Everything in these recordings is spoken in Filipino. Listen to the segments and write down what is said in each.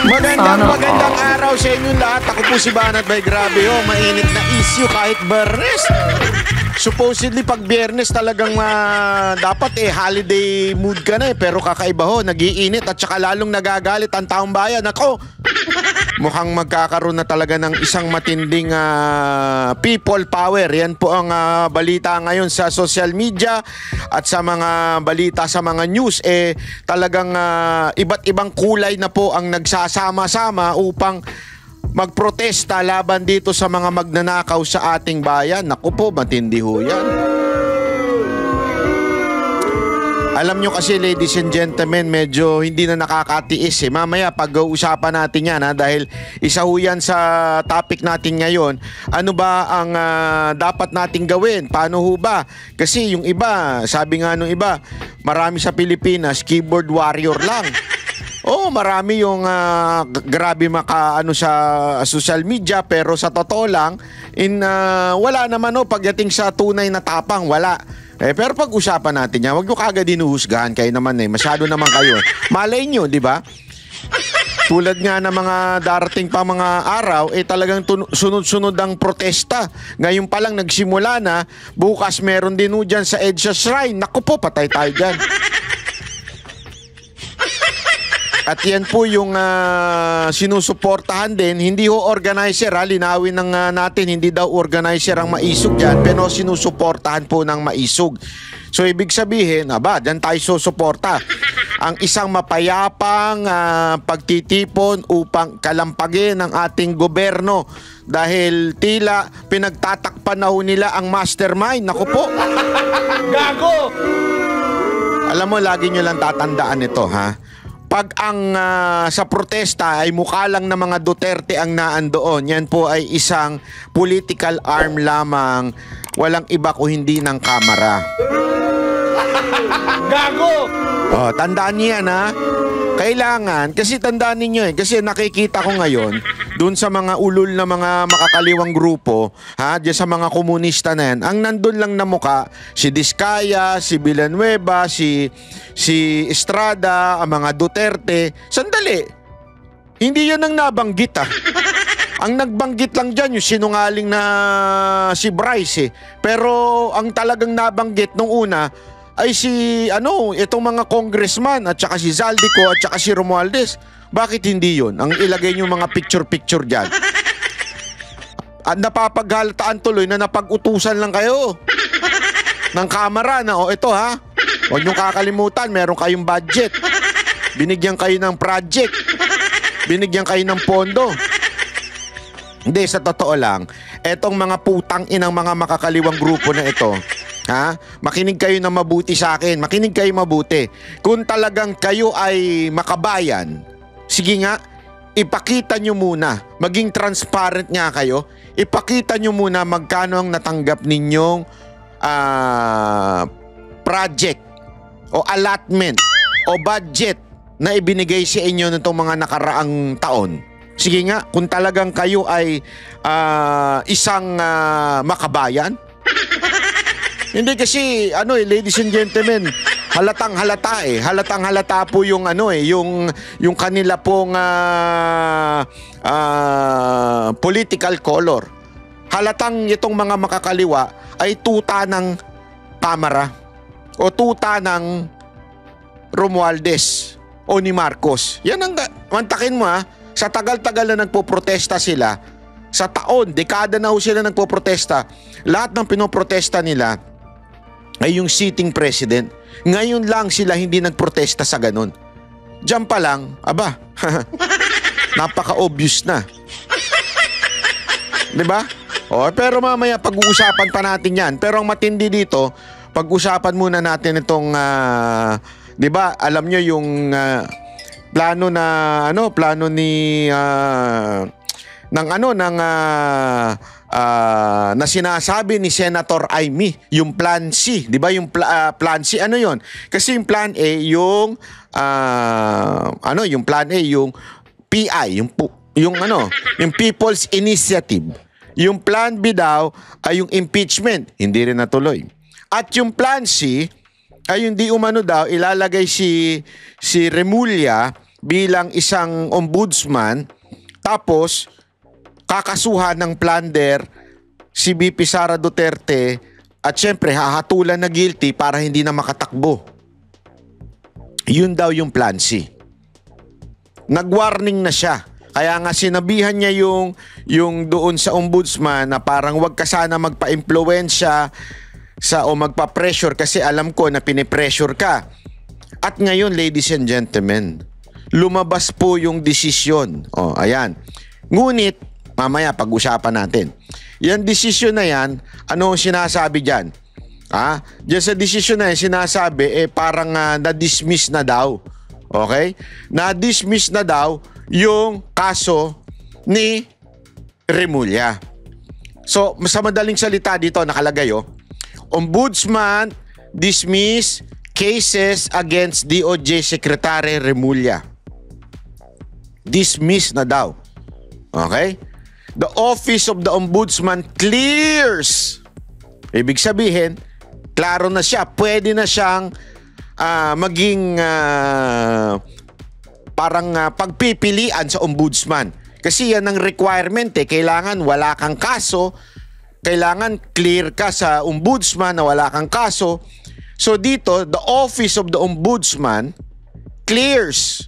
Magandang araw sa inyo lahat. Ako po si Banat Bay. Grabe mainit na issue kahit Biyernes. Supposedly pag Biyernes talagang dapat holiday mood ka na pero kakaiba nagiinit at saka lalong nagagalit ang taong bayan. Ako, mukhang magkakaroon na talaga ng isang matinding people power. Yan po ang balita ngayon sa social media at sa mga balita sa mga news. Talagang iba't ibang kulay na po ang nagsasama-sama upang magprotesta laban dito sa mga magnanakaw sa ating bayan. Naku po, matindi ho yan. Alam nyo kasi, ladies and gentlemen, medyo hindi na nakakatiis Mamaya pag-uusapan natin yan dahil isa ho yan sa topic natin ngayon. Ano ba ang dapat nating gawin? Paano ho ba? Kasi yung iba, sabi nga nung iba, marami sa Pilipinas, keyboard warrior lang. Marami yung grabe makaano sa social media pero sa totoo lang wala naman pagdating sa tunay na tapang, wala. Pero pag-usapan natin yan, wag nyo kagad dinuhusgahan, kayo naman masyado naman kayo. Malay nyo, di ba? Tulad nga ng mga darating pa mga araw, talagang sunod-sunod ang protesta. Ngayon pa lang nagsimula na, bukas meron din dyan sa EDSA Shrine. Naku po, patay tayo dyan. At yan po yung sinusuportahan din. Hindi ho organizer, linawin natin, hindi daw organizer ang maisog dyan, pero sinusuportahan po ng maisog. So ibig sabihin, dyan tayo susuporta. Ang isang mapayapang pagtitipon upang kalampagin ang ating gobyerno dahil tila pinagtatakpan na ho nila ang mastermind. Naku po. Gago! Alam mo, lagi nyo lang tatandaan ito, Pag ang sa protesta ay mukha lang na mga Duterte ang naandoon, yan po ay isang political arm lamang, walang iba kung hindi ng kamera. Gago! Tandaan niyo yan Kailangan, kasi tandaan ninyo kasi nakikita ko ngayon, dun sa mga ulol na mga makakaliwang grupo, diyan sa mga komunista na yan, ang nandun lang na muka, si Diskaya, si Villanueva, si Estrada, ang mga Duterte. Sandali, hindi yan ang nabanggit Ang nagbanggit lang dyan yung sinungaling na si Bryce Pero ang talagang nabanggit nung una ay si itong mga congressman at saka si Zaldico at saka si Romualdez. Bakit hindi yun? Ang ilagay nyo mga picture-picture dyan. At napapaghalataan tuloy na napag-utusan lang kayo ng kamera na ito huwag nyo kakalimutan, meron kayong budget. Binigyan kayo ng project. Binigyan kayo ng pondo. Hindi, sa totoo lang, etong mga putang inang mga makakaliwang grupo na ito, makinig kayo na mabuti sa akin. Makinig kayo mabuti. Kung talagang kayo ay makabayan, sige nga, ipakita nyo muna. Maging transparent nga kayo. Ipakita nyo muna magkano ang natanggap ninyong project o allotment o budget na ibinigay sa inyo nitong mga nakaraang taon. Sige nga, kung talagang kayo ay isang makabayan. Hindi kasi ladies and gentlemen, halatang halata po yung yung kanila pong political color. Halatang itong mga makakaliwa ay tuta ng kamera o tuta ng Romualdez o ni Marcos. Yan ang mantakin mo sa tagal-tagal na nagpoprotesta sila, sa taon, dekada na sila nagpoprotesta, lahat ng pinoprotesta nila ay yung sitting president. Ngayon lang sila hindi nagprotesta sa ganun. Diyan pa lang, napaka-obvious na. Diba? Pero mamaya pag-uusapan pa natin yan. Pero ang matindi dito, pag-usapan muna natin itong, diba, alam nyo yung plano ni na sinasabi ni Senator Amy, yung Plan C, 'di ba? Yung Plan C, ano 'yon? Kasi yung Plan A, yung yung Plan A, yung PI, yung People's Initiative. Yung Plan B daw ay yung impeachment, hindi rin natuloy. At yung Plan C ay yung di umano daw ilalagay si Remulla bilang isang ombudsman, tapos kakasuhan ng plunder si VP Sara Duterte at syempre hahatulan na guilty para hindi na makatakbo. Yun daw yung plan C. Nag-warning na siya. Kaya nga sinabihan niya yung doon sa ombudsman na parang wag ka sana magpa-impluwensya o magpa-pressure kasi alam ko na pinipressure ka. At ngayon, ladies and gentlemen, lumabas po yung desisyon. O, ayan. Ngunit, mamaya pag-usapan natin. Yan desisyon na yan, ano sinasabi dyan? Diyan sa desisyon na yan, sinasabi, parang na-dismiss na daw. Okay? Na-dismiss na daw yung kaso ni Remulla. So, sa madaling salita dito, nakalagay, Ombudsman dismiss cases against DOJ Secretary Remulla. Dismiss na daw. Okay? The Office of the Ombudsman clears. Ibig sabihin, klaro na siya. Pwede na siyang maging parang pagpipilian sa ombudsman. Kasi yan ang requirement Kailangan wala kang kaso. Kailangan clear ka sa ombudsman na wala kang kaso. So dito, the Office of the Ombudsman clears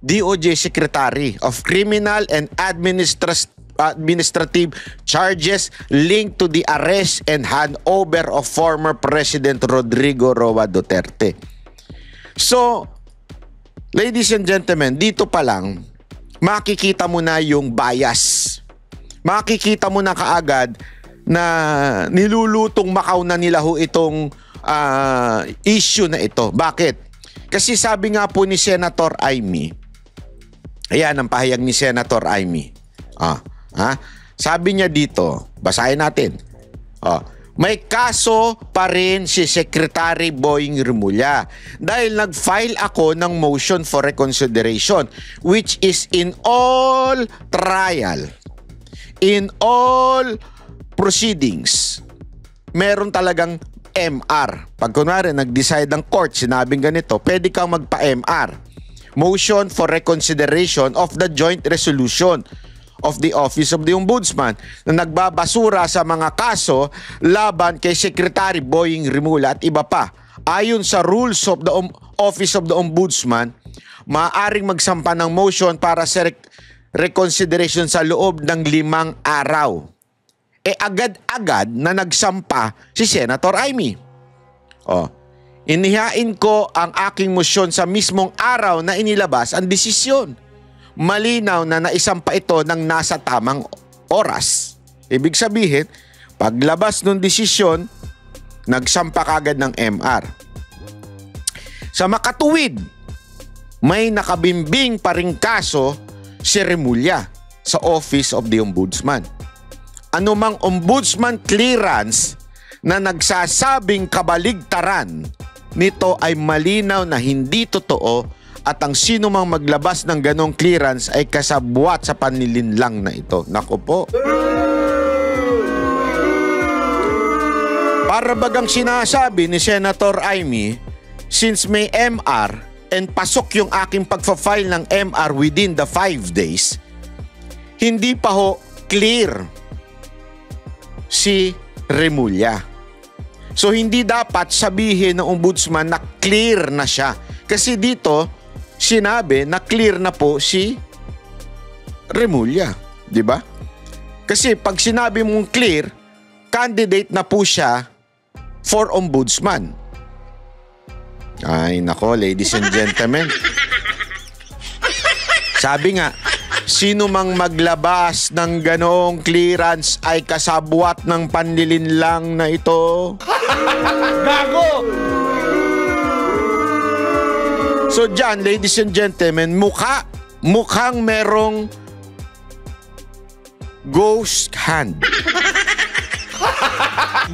DOJ Secretary of Criminal and Administrative charges linked to the arrest and handover of former President Rodrigo Roa Duterte. So, ladies and gentlemen, dito pa lang, makikita mo na yung bias. Makikita mo na kaagad na nilulutong Macau na nila itong issue na ito. Bakit? Kasi sabi nga po ni Senator Amy, ayan ang pahayag ni Senator Amy. Sabi niya dito, basahin natin. May kaso pa rin si Secretary Boying Remulla dahil nag-file ako ng motion for reconsideration which is in all trial, in all proceedings, meron talagang MR. Pag kunwari nag-decide ang court, sinabing ganito, pwede kang magpa-MR. Motion for reconsideration of the joint resolution of the Office of the Ombudsman na nagbabasura sa mga kaso laban kay Secretary Boying Remulla at iba pa. Ayon sa rules of the Office of the Ombudsman, maaaring magsampa ng motion para sa reconsideration sa loob ng 5 araw. Agad-agad na nagsampa si Senator Amy. Inihain ko ang aking motion sa mismong araw na inilabas ang desisyon. Malinaw na naisampa ito ng nasa tamang oras. Ibig sabihin, paglabas ng desisyon, nagsampa kagad ng MR. Sa makatuwid, may nakabimbing pa ring kaso si Remulla sa Office of the Ombudsman. Anumang ombudsman clearance na nagsasabing kabaligtaran nito ay malinaw na hindi totoo at ang sino mang maglabas ng ganong clearance ay kasabwat sa panlilinlang na ito. Nako po. Para bagang sinasabi ni Senator Amy, since may MR and pasok yung aking pagfa-file ng MR within the 5 days, hindi pa ho clear si Remulla. So hindi dapat sabihin ng ombudsman na clear na siya. Kasi dito, sinabi na clear na po si Remulla. Diba? Kasi pag sinabi mong clear, candidate na po siya for ombudsman. Ay nako, ladies and gentlemen. Sabi nga, sino mang maglabas ng ganong clearance ay kasabwat ng panlilinlang na ito. Gago! So dyan, ladies and gentlemen, mukhang merong ghost hand.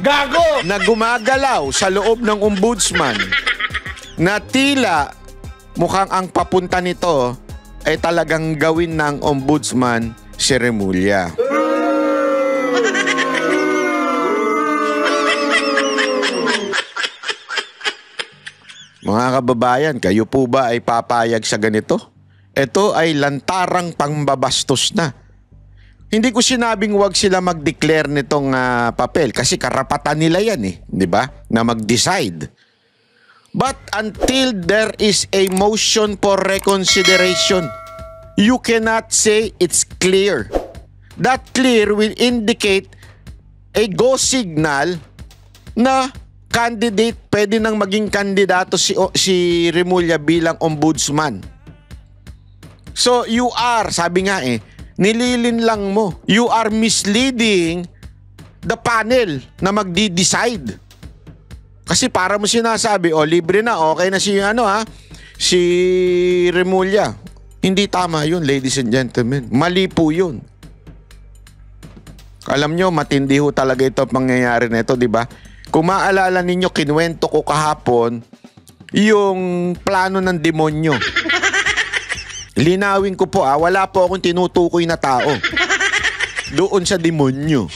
Gago! Na gumagalaw sa loob ng ombudsman na tila mukhang ang papunta nito ay talagang gawin ng ombudsman si Remulla. Mga kababayan, kayo po ba ay papayag sa ganito? ito ay lantarang pangbabastos na. Hindi ko sinabing wag sila mag-declare nitong papel kasi karapatan nila yan di ba? Na mag-decide. But until there is a motion for reconsideration, you cannot say it's clear. That clear will indicate a go signal na candidate, pwede nang maging kandidato si Remulla bilang ombudsman. So you are, sabi nga nililin lang mo. You are misleading the panel na magdi-decide. Kasi para mo sinasabi, libre na, okay na si Remulla. Hindi tama yun, ladies and gentlemen. Mali po yun. Alam nyo, matindi ho talaga ito pangyayari na ito, di ba? Kung maalala ninyo, kinuwento ko kahapon yung plano ng demonyo. Linawin ko po wala po akong tinutukoy na tao. Doon sa demonyo.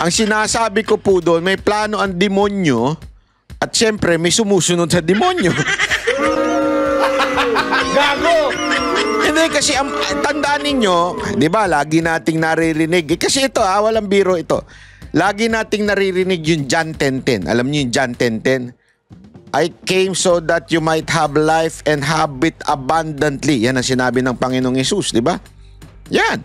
Ang sinasabi ko po doon, may plano ang demonyo at syempre may sumusunod sa demonyo. Gago! Hindi kasi tandaan ninyo, di ba, lagi nating naririnig. Kasi ito walang biro ito. Lagi nating naririnig yung John 10:10. Alam niyo yung John 10:10? I came so that you might have life and have it abundantly. Yan ang sinabi ng Panginoong Hesus, di ba? Yan.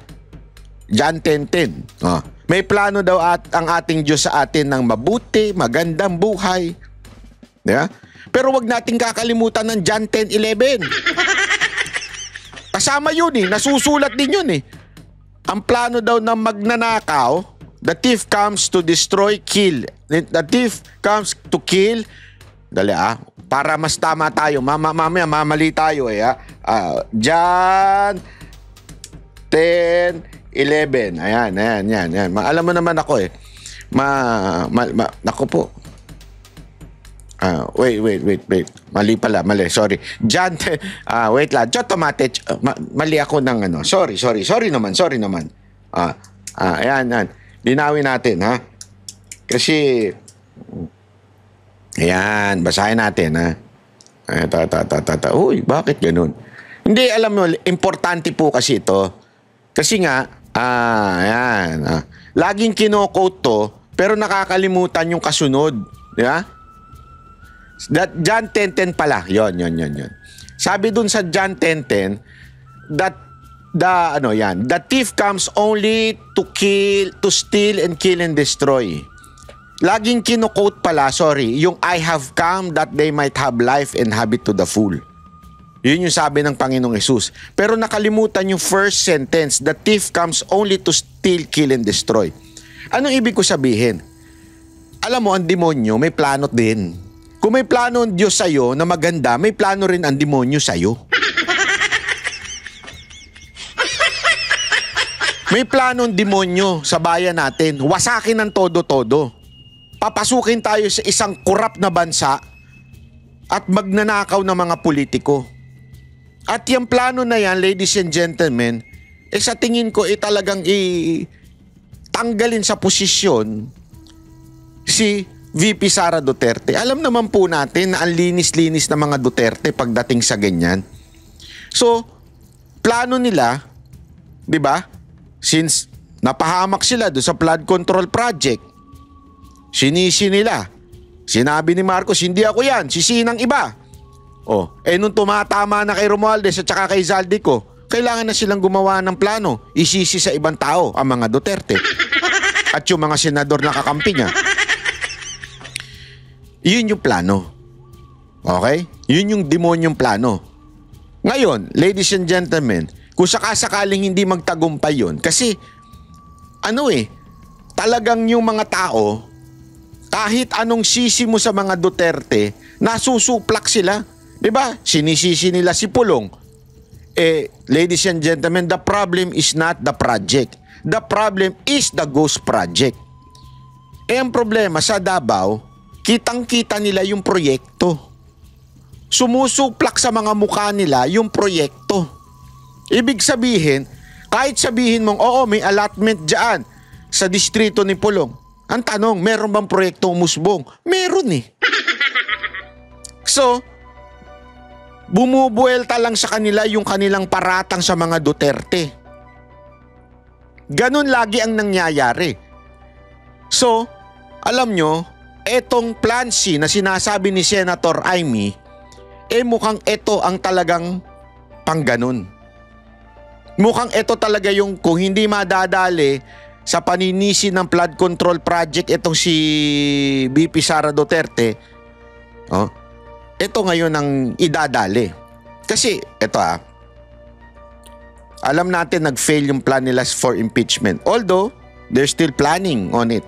John 10:10. May plano daw ang ating Diyos sa atin ng mabuti, magandang buhay. Yeah? Pero wag nating kakalimutan ng John 10:11. Kasama yun nasusulat din yun Ang plano daw ng magnanakaw, the thief comes to destroy, kill. The thief comes to kill. Dali para mas tama tayo. Mamaya mamali tayo John 10:11. Ayan. Alam mo naman ako Nako po. Wait. Mali pala, Sorry. John, wait lang. Mali ako ng Sorry naman. Ayan. Linawin natin, Kasi, ayan, basahin natin, Uy, bakit ganun? Hindi, alam mo, importante po kasi ito. Kasi nga, ayan. Laging kino-quote to, pero nakakalimutan yung kasunod. Yeah? John 10:10 pala. Yon. Sabi dun sa John 10:10 that the thief comes only to kill, to steal and kill and destroy. Laging kino-quote pala, yung I have come that they might have life and have it to the full. Yun yung sabi ng Panginoong Hesus. Pero nakalimutan yung first sentence, the thief comes only to steal, kill and destroy. Anong ibig ko sabihin? Alam mo, ang demonyo may plano din. Kung may plano ang Diyos sa'yo na maganda, may plano rin ang demonyo sa'yo. May plano ang demonyo sa bayan natin. Wasakin ng todo-todo. Papasukin tayo sa isang korap na bansa at magnanakaw ng mga politiko. At yung plano na yan, ladies and gentlemen, sa tingin ko talagang tanggalin sa posisyon si VP Sara Duterte. Alam naman po natin na ang linis-linis ng mga Duterte pagdating sa ganyan. So, plano nila, di ba? Since napahamak sila do sa flood control project, sinisi nila. Sinabi ni Marcos, hindi ako yan, sisinang iba. Nung tumatama na kay Romualdez at saka kay Zaldico, kailangan na silang gumawa ng plano, isisi sa ibang tao ang mga Duterte at yung mga senador na kakampi niya. Yun yung plano. Okay? Yun yung demonyong plano. Ngayon, ladies and gentlemen, kung sakasakaling hindi magtagumpay yun, kasi talagang yung mga tao, kahit anong sisi mo sa mga Duterte, nasusuplak sila. Diba? Sinisisi nila si Pulong. Ladies and gentlemen, the problem is not the project. The problem is the ghost project. Ang problema sa Davao, kitang-kita nila yung proyekto. Sumusuplak sa mga mukha nila yung proyekto. Ibig sabihin, kahit sabihin mong, may allotment dyan sa distrito ni Pulong. Ang tanong, meron bang proyekto umusbong? Meron So, bumubuelta lang sa kanila yung kanilang paratang sa mga Duterte. Ganon lagi ang nangyayari. So, alam nyo, etong Plan C na sinasabi ni Senator Amy, mukhang ito ang talagang pangganon. Mukhang ito talaga yung kung hindi madadali sa paninisi ng flood control project itong si VP Sara Duterte, ito ngayon ang idadali. Kasi ito alam natin nag-fail yung plan nila for impeachment. Although, they're still planning on it.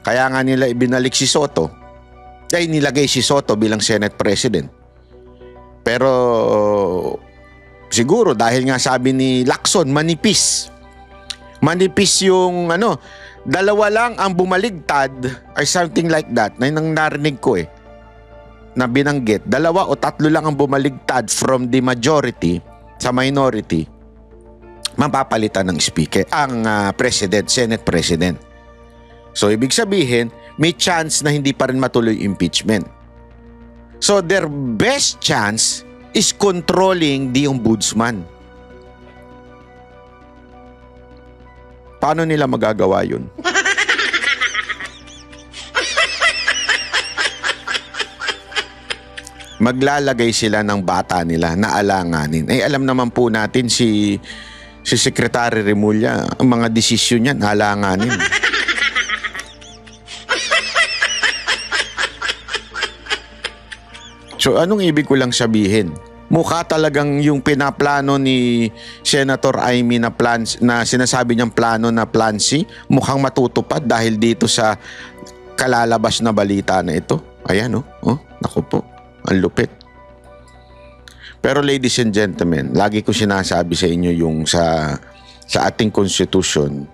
Kaya nga nila ibinalik si Soto. Ay nilagay si Soto bilang Senate President. Pero siguro dahil nga sabi ni Lacson, manipis. Manipis yung dalawa lang ang bumaligtad or something like that. Na yung narinig ko na binanggit. 2 o 3 lang ang bumaligtad from the majority sa minority. Mapapalitan ng speaker, ang president, Senate President. So, ibig sabihin, may chance na hindi pa rin matuloy impeachment. So, their best chance is controlling the ombudsman. Paano nila magagawa yun? Maglalagay sila ng bata nila na alanganin. Alam naman po natin si Secretary Remulla, ang mga desisyon niyan, alanganin. So anong ibig ko lang sabihin? Mukha talagang yung pinaplano ni Senator Amy na sinasabi niyang plano na Plan C, mukhang matutupad dahil dito sa kalalabas na balita na ito. Ayan naku po, ang lupit. Pero ladies and gentlemen, lagi ko sinasabi sa inyo yung sa ating constitution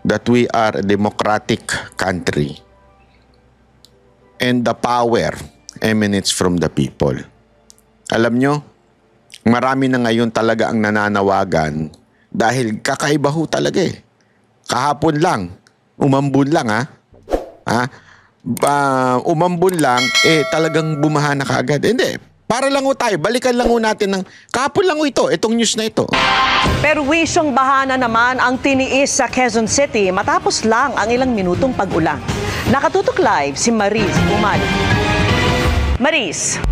that we are a democratic country and the power emanates from the people. Alam nyo, marami na ngayon talaga ang nananawagan dahil kakaiba ho talaga Kahapon lang, umambun lang umambun lang, talagang bumaha na kaagad. Hindi. Para lang tayo, balikan lang natin ng kapon lang itong news na ito. Perwisyong bahana naman ang tiniis sa Quezon City matapos lang ang ilang minutong pag-ulan. Nakatutok live si Maris Umali. Maris.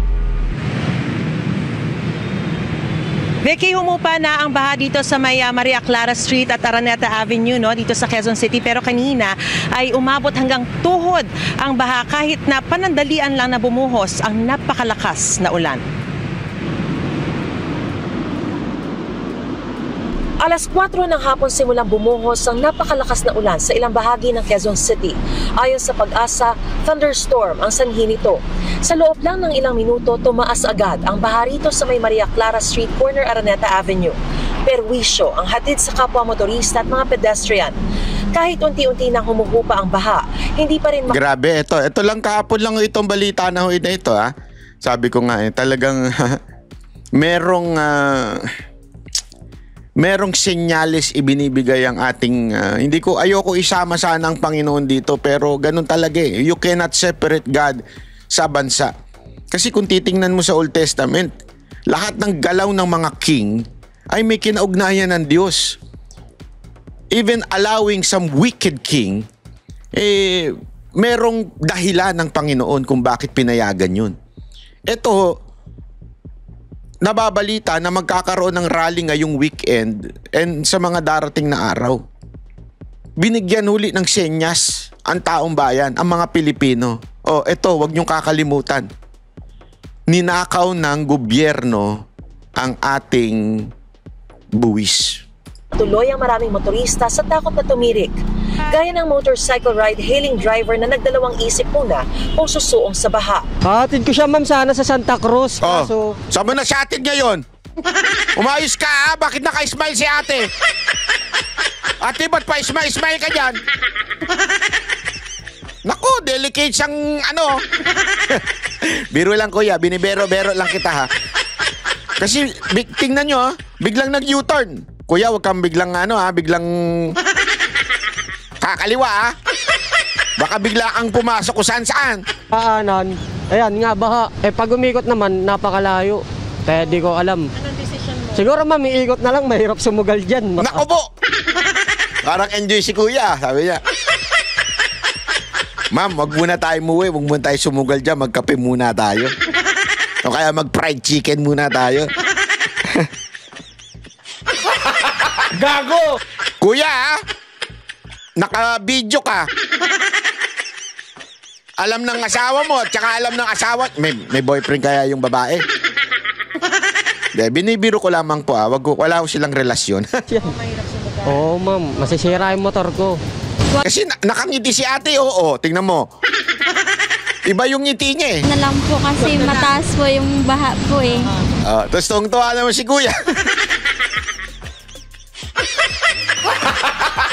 Vicky, humupa na ang baha dito sa may Maria Clara Street at Araneta Avenue dito sa Quezon City. Pero kanina ay umabot hanggang tuhod ang baha kahit na panandalian lang na bumuhos ang napakalakas na ulan. Alas 4 ng hapon simulang bumuhos ang napakalakas na ulan sa ilang bahagi ng Quezon City. Ayon sa Pag-asa, thunderstorm ang sanhi nito. Sa loob lang ng ilang minuto, tumaas agad ang baha rito sa may Maria Clara Street, corner Araneta Avenue. Perwisyo ang hatid sa kapwa motorista at mga pedestrian. Kahit unti-unti nang humuhupa ang baha, hindi pa rin... Grabe, ito lang kahapon lang itong balita na ito Sabi ko nga talagang merong senyales ibinibigay ang ating ayoko isama sana ang Panginoon dito, pero ganun talaga You cannot separate God sa bansa. Kasi kung titingnan mo sa Old Testament, lahat ng galaw ng mga king ay may kinaugnayan ng Diyos. Even allowing some wicked king, merong dahilan ng Panginoon kung bakit pinayagan yun. Ito, nababalita na magkakaroon ng rally ngayong weekend and sa mga darating na araw. Binigyan huli ng senyas ang taong bayan, ang mga Pilipino. Ito, wag niyong kakalimutan. Ninakaw ng gobyerno ang ating buwis. Tuloy ang maraming motorista sa takot na tumirik. Gaya ng motorcycle ride-hailing driver na nagdalawang isip muna kung susuong sa baha. Hatid ko siya ma'am sana sa Santa Cruz. Kaso... Saan mo na siya hatid ngayon? Umayos ka Bakit naka-smile si ate? Ate, ba't pa smile ka dyan? Naku, delicate siyang Biro lang kuya, binibero-bero lang kita Kasi tingnan nyo biglang nag-U-turn. Kuya, wag kang biglang biglang kakaliwa Baka bigla kang pumasok kung saan-saan. Ayan nga baha. Pag umikot naman, napakalayo. Kaya di ko alam. Anong decision mo? Siguro ma'am, iikot na lang, mahirap sumugal dyan. Nako po! Parang enjoy si kuya, sabi niya. Ma'am, wag muna tayo muwi, wag muna tayo sumugal dyan, magkape muna tayo. O kaya mag-fried chicken muna tayo. Gago! Kuya, naka-video ka. Alam ng asawa mo, tsaka alam ng asawa. May boyfriend kaya yung babae? De, binibiro ko lamang po wala ko silang relasyon. Oo ma'am, masisira yung motor ko. Kasi nakangiti si ate, oo, tingnan mo. Iba yung ngiti niya eh. Na lang po kasi mataas po yung baha po eh. Tapos tuwang-tuwa naman si kuya.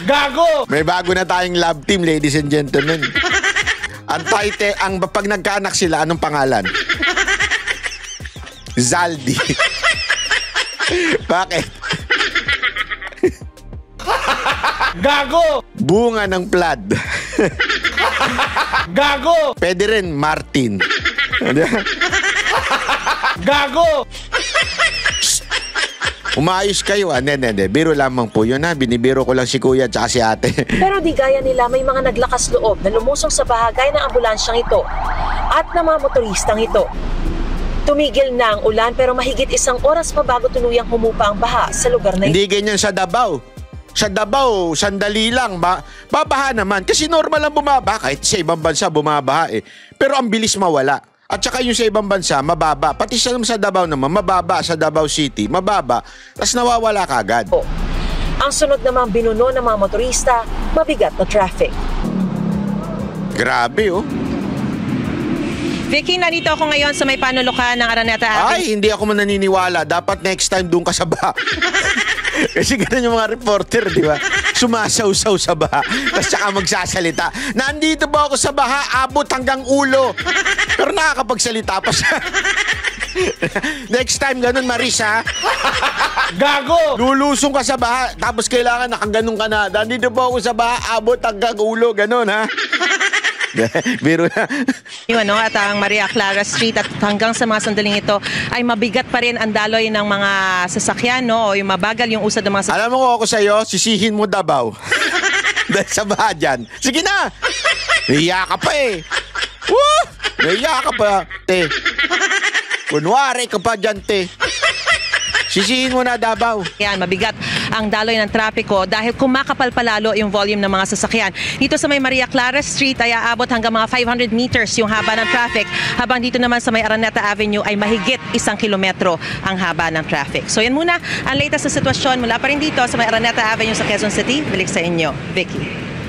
Gago! May bago na tayong love team, ladies and gentlemen. Ang pag nagkaanak sila, anong pangalan? Zaldi. Bakit? Gago! Bunga ng plad. Gago! Pwede rin Martin. Gago! Umayos kayo. Hindi. Biro lamang po yun Binibiro ko lang si kuya at si ate. Pero di gaya nila, may mga naglakas loob na lumusong sa bahagay ng ambulansyang ito at ng mga motoristang ito. Tumigil na ang ulan pero mahigit 1 oras pa bago tuluyang humupa ang baha sa lugar na ito. Hindi ganyan sa Davao. Sa Davao, sandali lang. Babaha naman. Kasi normal lang bumaba. Kahit sa ibang bansa bumabaha eh. Pero ang bilis mawala. At saka yung sa ibang bansa, mababa. Pati sa Davao naman, mababa sa Davao City. Mababa. Tapos nawawala kagad. Ang sunod namang binuno ng mga motorista, mabigat na traffic. Grabe Vicky, nandito ako ngayon sa may panulukan ng Araneta Avenue. Ay, hindi ako naniniwala. Dapat next time doon ka sa baha. Kasi ganun yung mga reporter, di ba? Sumasaw-saw sa baha. Tapos saka magsasalita. Nandito ba ako sa baha? Abot hanggang ulo. Pero nakakapagsalita pa siya. Next time, ganun, Marisa. Gago! Lulusong ka sa baha. Tapos kailangan nakaganon ka na. Nandito ba ako sa baha? Abot hanggang ulo. Ganun, ha? Biro na. At ang Maria Clara Street at hanggang sa mga sandaling ito ay mabigat pa rin ang daloy ng mga sasakyan, no? O yung mabagal yung usad ng mga sasakyan. Alam mo ko ako sa'yo, sisihin mo Davao. Dahil sa baha dyan. Sige na! Nahiya ka pa eh. Woo! Nahiya ka pa, te. Kunwari ka pa dyan, te. Sisihin mo na Davao. Yan, mabigat ang daloy ng trapiko dahil kumakapal palalo yung volume ng mga sasakyan. Dito sa may Maria Clara Street ay aabot hanggang mga 500 meters yung haba ng traffic, habang dito naman sa may Araneta Avenue ay mahigit 1 kilometro ang haba ng traffic. So yan muna ang latest na sitwasyon mula pa rin dito sa may Araneta Avenue sa Quezon City. Balik sa inyo, Vicky.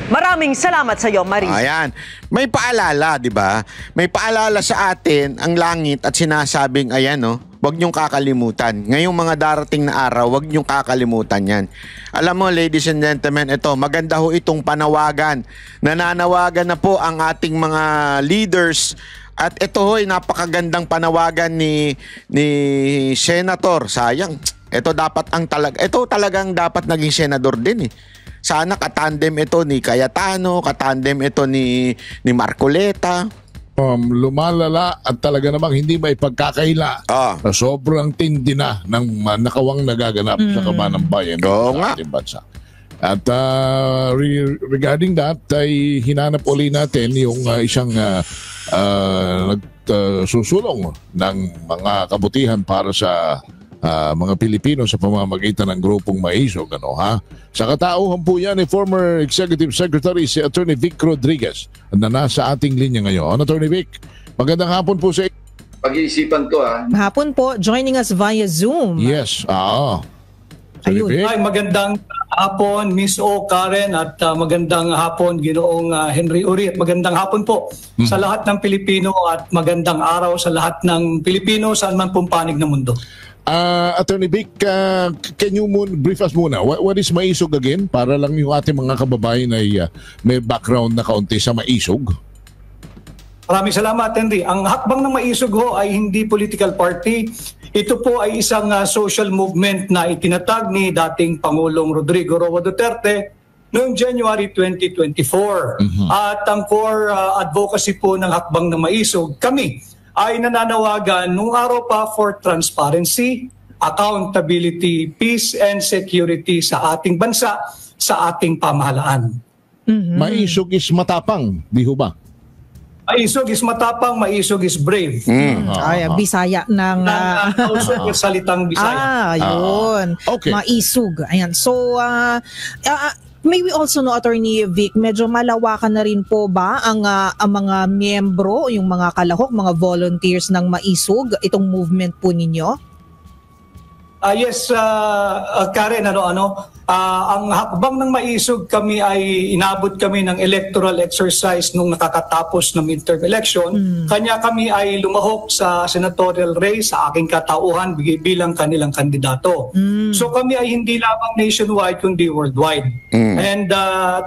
Maraming salamat sa iyo, Marie. Ayan. May paalala, di ba? May paalala sa atin ang langit at sinasabing, ayan, no? Huwag niyong kakalimutan. Ngayong mga darating na araw, huwag niyong kakalimutan yan. Alam mo, ladies and gentlemen, ito, maganda ho itong panawagan. Nananawagan na po ang ating mga leaders. At ito ho'y napakagandang panawagan ni Senator. Sayang. Ito talagang dapat naging senador din eh. Sana katandem ito ni Cayetano, katandem ito ni Marcoleta. Lumalala at talaga namang hindi may pagkakaila na sobrang tindi na ng nakawang nagaganap sa kabanang bayan sa ating bansa. At regarding that, ay hinanap uli natin yung isang nagsusulong ng mga kabutihan para sa mga Pilipino sa pamamagitan ng grupong Maisog. Sa katauhan po yan ni former Executive Secretary si Attorney Vic Rodriguez na nasa ating linya ngayon. Attorney Vic, magandang hapon po sa pag-iisipan to Hapon po, joining us via Zoom. Yes, Ayun. Ay, magandang hapon, Miss O. Karen, at magandang hapon, Ginoong Henry Uri, at magandang hapon po sa lahat ng Pilipino at magandang araw sa lahat ng Pilipino saan man pong panig ng mundo. Attorney Vic, can you brief us muna? What is Maisog again? Para lang yung ating mga kababayan ay may background na kaunti sa Maisog. Maraming salamat, Henry. Ang hakbang ng Maisog ho ay hindi political party. Ito po ay isang social movement na itinatag ni dating Pangulong Rodrigo Roa Duterte noong January 2024. At ang core advocacy po ng hakbang ng Maisog, kami, ay nananawagan nung araw pa for transparency, accountability, peace and security sa ating bansa, sa ating pamahalaan. Maisog is matapang, di ho ba? Maisog is matapang, maisog is brave. Ay, Bisaya ng... Also, salitang Bisaya. Yun. Okay. Maisug. Ayan. So, may we also know, Attorney Vic, medyo malawakan na rin po ba ang mga miyembro, yung mga kalahok, mga volunteers ng Maisog, itong movement po ninyo? Yes, Karen, ang hakbang ng Maisog kami ay inabot kami ng electoral exercise nung nakakatapos ng midterm election. Kanya kami ay lumahok sa senatorial race sa aking katauhan bilang kanilang kandidato. So kami ay hindi lamang nationwide kundi worldwide. And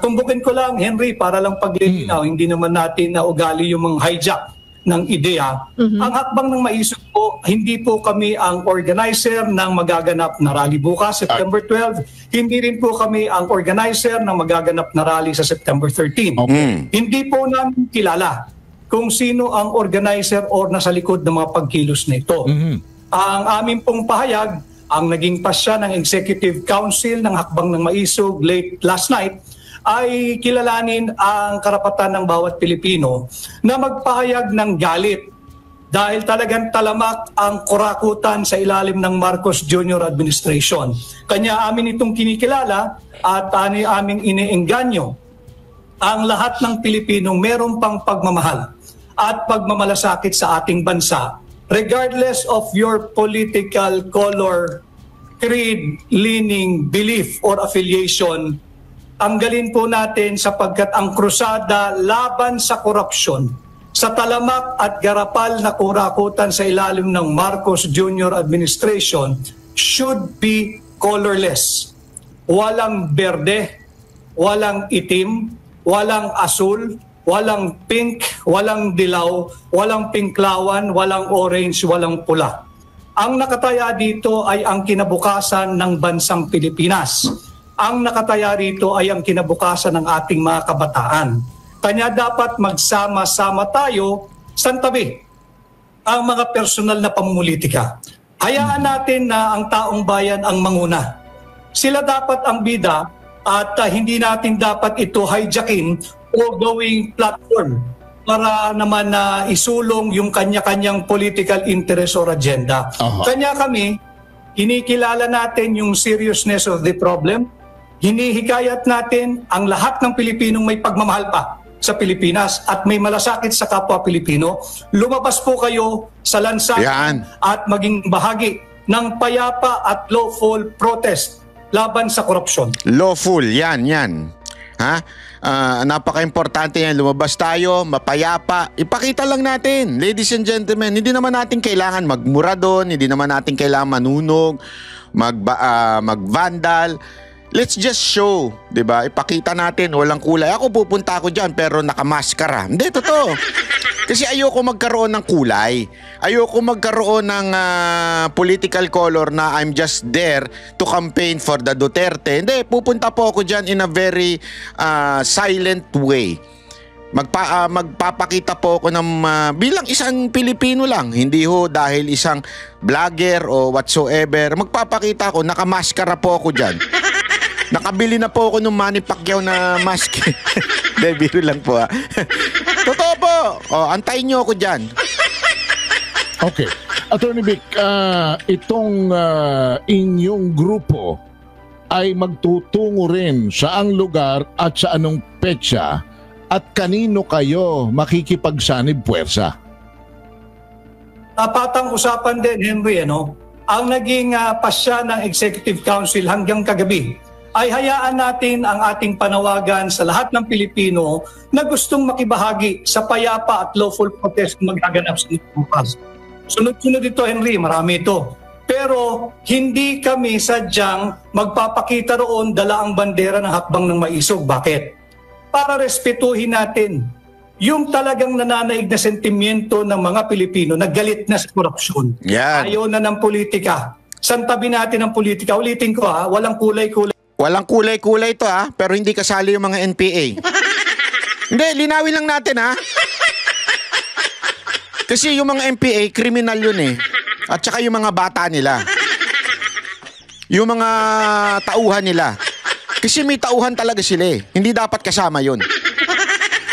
tumbukin ko lang, Henry, para lang paglilinaw, hindi naman natin na ugali yung mga hijack ng ideya. Ang hakbang ng Maisog po, hindi po kami ang organizer ng magaganap na rally bukas, September 12. Hindi rin po kami ang organizer ng magaganap na rally sa September 13. Hindi po namin kilala kung sino ang organizer or nasa likod ng mga pagkilos na ito. Ang aming pong pahayag, ang naging pasya ng Executive Council ng hakbang ng Maisog late last night, ay kilalanin ang karapatan ng bawat Pilipino na magpahayag ng galit dahil talagang talamak ang kurakutan sa ilalim ng Marcos Jr. administration. Kanya amin itong kinikilala at aming iniengganyo ang lahat ng Pilipinong meron pang pagmamahal at pagmamalasakit sa ating bansa regardless of your political color, creed, leaning, belief, or affiliation. Tanggalin po natin sapagkat ang krusada laban sa korupsyon, sa talamak at garapal na kurakutan sa ilalim ng Marcos Jr. administration should be colorless. Walang berde, walang itim, walang asul, walang pink, walang dilaw, walang pinklawan, walang orange, walang pula. Ang nakataya dito ay ang kinabukasan ng bansang Pilipinas. Ang nakataya rito ay ang kinabukasan ng ating mga kabataan. Kanya dapat magsama-sama tayo sa tabi ang mga personal na pamumulitika. Hayaan natin na ang taong bayan ang manguna. Sila dapat ang bida at hindi natin dapat ito hijackin o gawing platform para naman na isulong yung kanya-kanyang political interest or agenda. Kanya kami, kinikilala natin yung seriousness of the problem. Hinihikayat natin ang lahat ng Pilipinong may pagmamahal pa sa Pilipinas at may malasakit sa kapwa Pilipino. Lumabas po kayo sa lansangan at maging bahagi ng payapa at lawful protest laban sa korupsyon. Lawful, yan. Ha? Napaka-importante yan. Lumabas tayo, mapayapa. Ipakita lang natin, ladies and gentlemen, hindi naman natin kailangan magmura doon, hindi naman natin kailangan manunog, mag-vandal. Let's just show, 'di ba? Ipakita natin, walang kulay. Ako pupunta ako diyan pero nakamaskara. Hindi, totoo. Kasi ayoko magkaroon ng kulay. Ayoko magkaroon ng political color na I'm just there to campaign for the Duterte. Hindi, pupunta po ako diyan in a very silent way. Magpapakita po ako ng bilang isang Pilipino lang, hindi ho dahil isang vlogger o whatsoever. Magpapakita ako, nakamaskara po ako diyan. Nakabili na po ako ng Manny Pacquiao na mask. Biro lang po ha. Totoo po. Antayin nyo ako dyan. Okay. Attorney Vic, itong inyong grupo ay magtutungo rin sa ang lugar at sa anong petsa at kanino kayo makikipagsanib puwersa? Patang usapan din, Henry, ang naging pasya ng Executive Council hanggang kagabi ay hayaan natin ang ating panawagan sa lahat ng Pilipino na gustong makibahagi sa payapa at lawful protest na magaganap sa bukas. Sunod-sunod ito, Henry, marami ito. Pero hindi kami sadyang magpapakita roon dala ang bandera ng hakbang ng Maisog. Bakit? Para respetuhin natin yung talagang nananaig na sentimiento ng mga Pilipino na galit na sa korupsyon. Ayaw na ng politika. Santabi natin ang politika. Ulitin ko walang kulay-kulay. Walang kulay-kulay ito pero hindi kasali yung mga NPA. Hindi, linawin lang natin Kasi yung mga MPA, kriminal yun eh. At saka yung mga bata nila. Yung mga tauhan nila. Kasi may tauhan talaga sila eh. Hindi dapat kasama yun.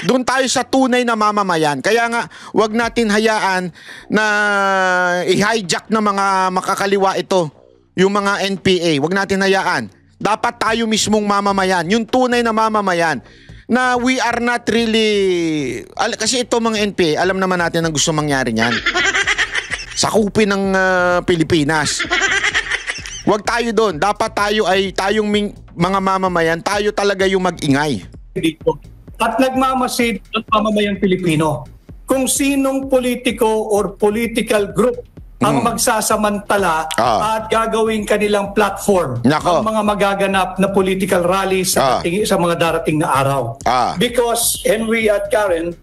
Doon tayo sa tunay na mamamayan. Kaya nga, wag natin hayaan na i-hijack ng mga makakaliwa ito. Yung mga NPA. Wag natin hayaan. Dapat tayo mismong mamamayan. Yung tunay na mamamayan. Na we are not really... Kasi ito mga NPA, alam naman natin ang gusto mangyari niyan. Sakupin ng Pilipinas. Huwag tayo doon. Dapat tayo ay tayong mga mamamayan, tayo talaga yung mag-ingay. At nagmamasid ang mamamayang Pilipino. Kung sinong politiko or political group ang magsasamantala at gagawing kanilang platform ang mga magaganap na political rally sa mga darating na araw. Because, Henry at Karen,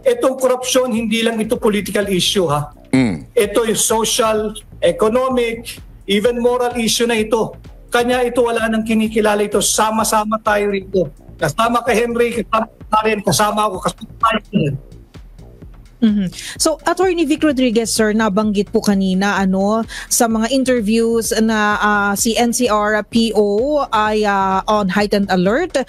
itong korupsyon, hindi lang ito political issue ha. Ito yung social, economic, even moral issue na ito. Kanya ito wala nang kinikilala ito. Sama-sama tayo rito. Kasama ka Henry, kasama ka Karen, kasama ako, kasama tayo. So, Attorney Vic Rodriguez, sir, nabanggit po kanina sa mga interviews na si NCR PO ay on heightened alert.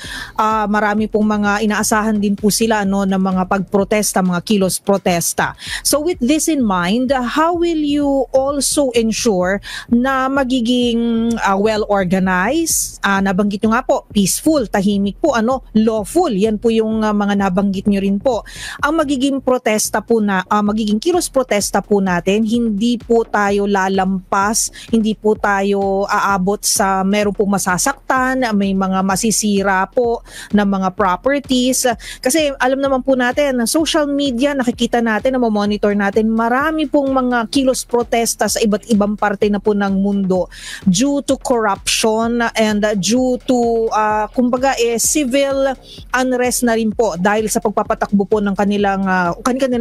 Marami pong mga inaasahan din po sila ng mga pagprotesta, mga kilos protesta. So, with this in mind, how will you also ensure na magiging well-organized? Nabanggit nyo nga po, peaceful, tahimik po, lawful. Yan po yung mga nabanggit nyo rin po. Ang magiging protesta po na magiging kilos protesta po natin, hindi po tayo lalampas, hindi po tayo aabot sa meron po masasaktan, may mga masisira po na mga properties. Kasi alam naman po natin, social media, nakikita natin, na monitor natin, marami pong mga kilos protesta sa iba't ibang parte na po ng mundo due to corruption and due to kumbaga civil unrest na rin po dahil sa pagpapatakbo po ng kanilang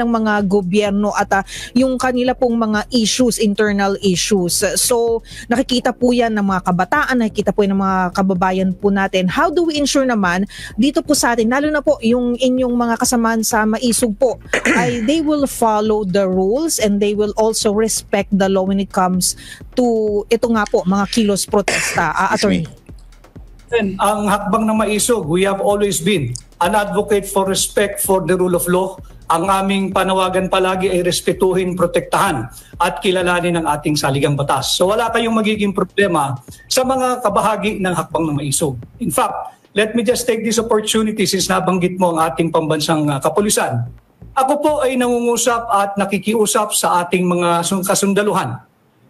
mga gobyerno at yung kanila pong mga issues, internal issues. So, nakikita po yan ng mga kabataan, nakikita po yan ng mga kababayan po natin. How do we ensure naman dito po sa atin, lalo na po yung inyong mga kasamaan sa maisog po, ay they will follow the rules and they will also respect the law when it comes to ito nga po, mga kilos protesta. Attorney. Ang hakbang ng maisog, we have always been an advocate for respect for the rule of law. Ang aming panawagan palagi ay respetuhin, protektahan at kilalanin ang ating saligang batas. So wala kayong magiging problema sa mga kabahagi ng hakbang ng maisog. In fact, let me just take this opportunity since nabanggit mo ang ating pambansang kapulisan. Ako po ay nangungusap at nakikiusap sa ating mga kasundaluhan,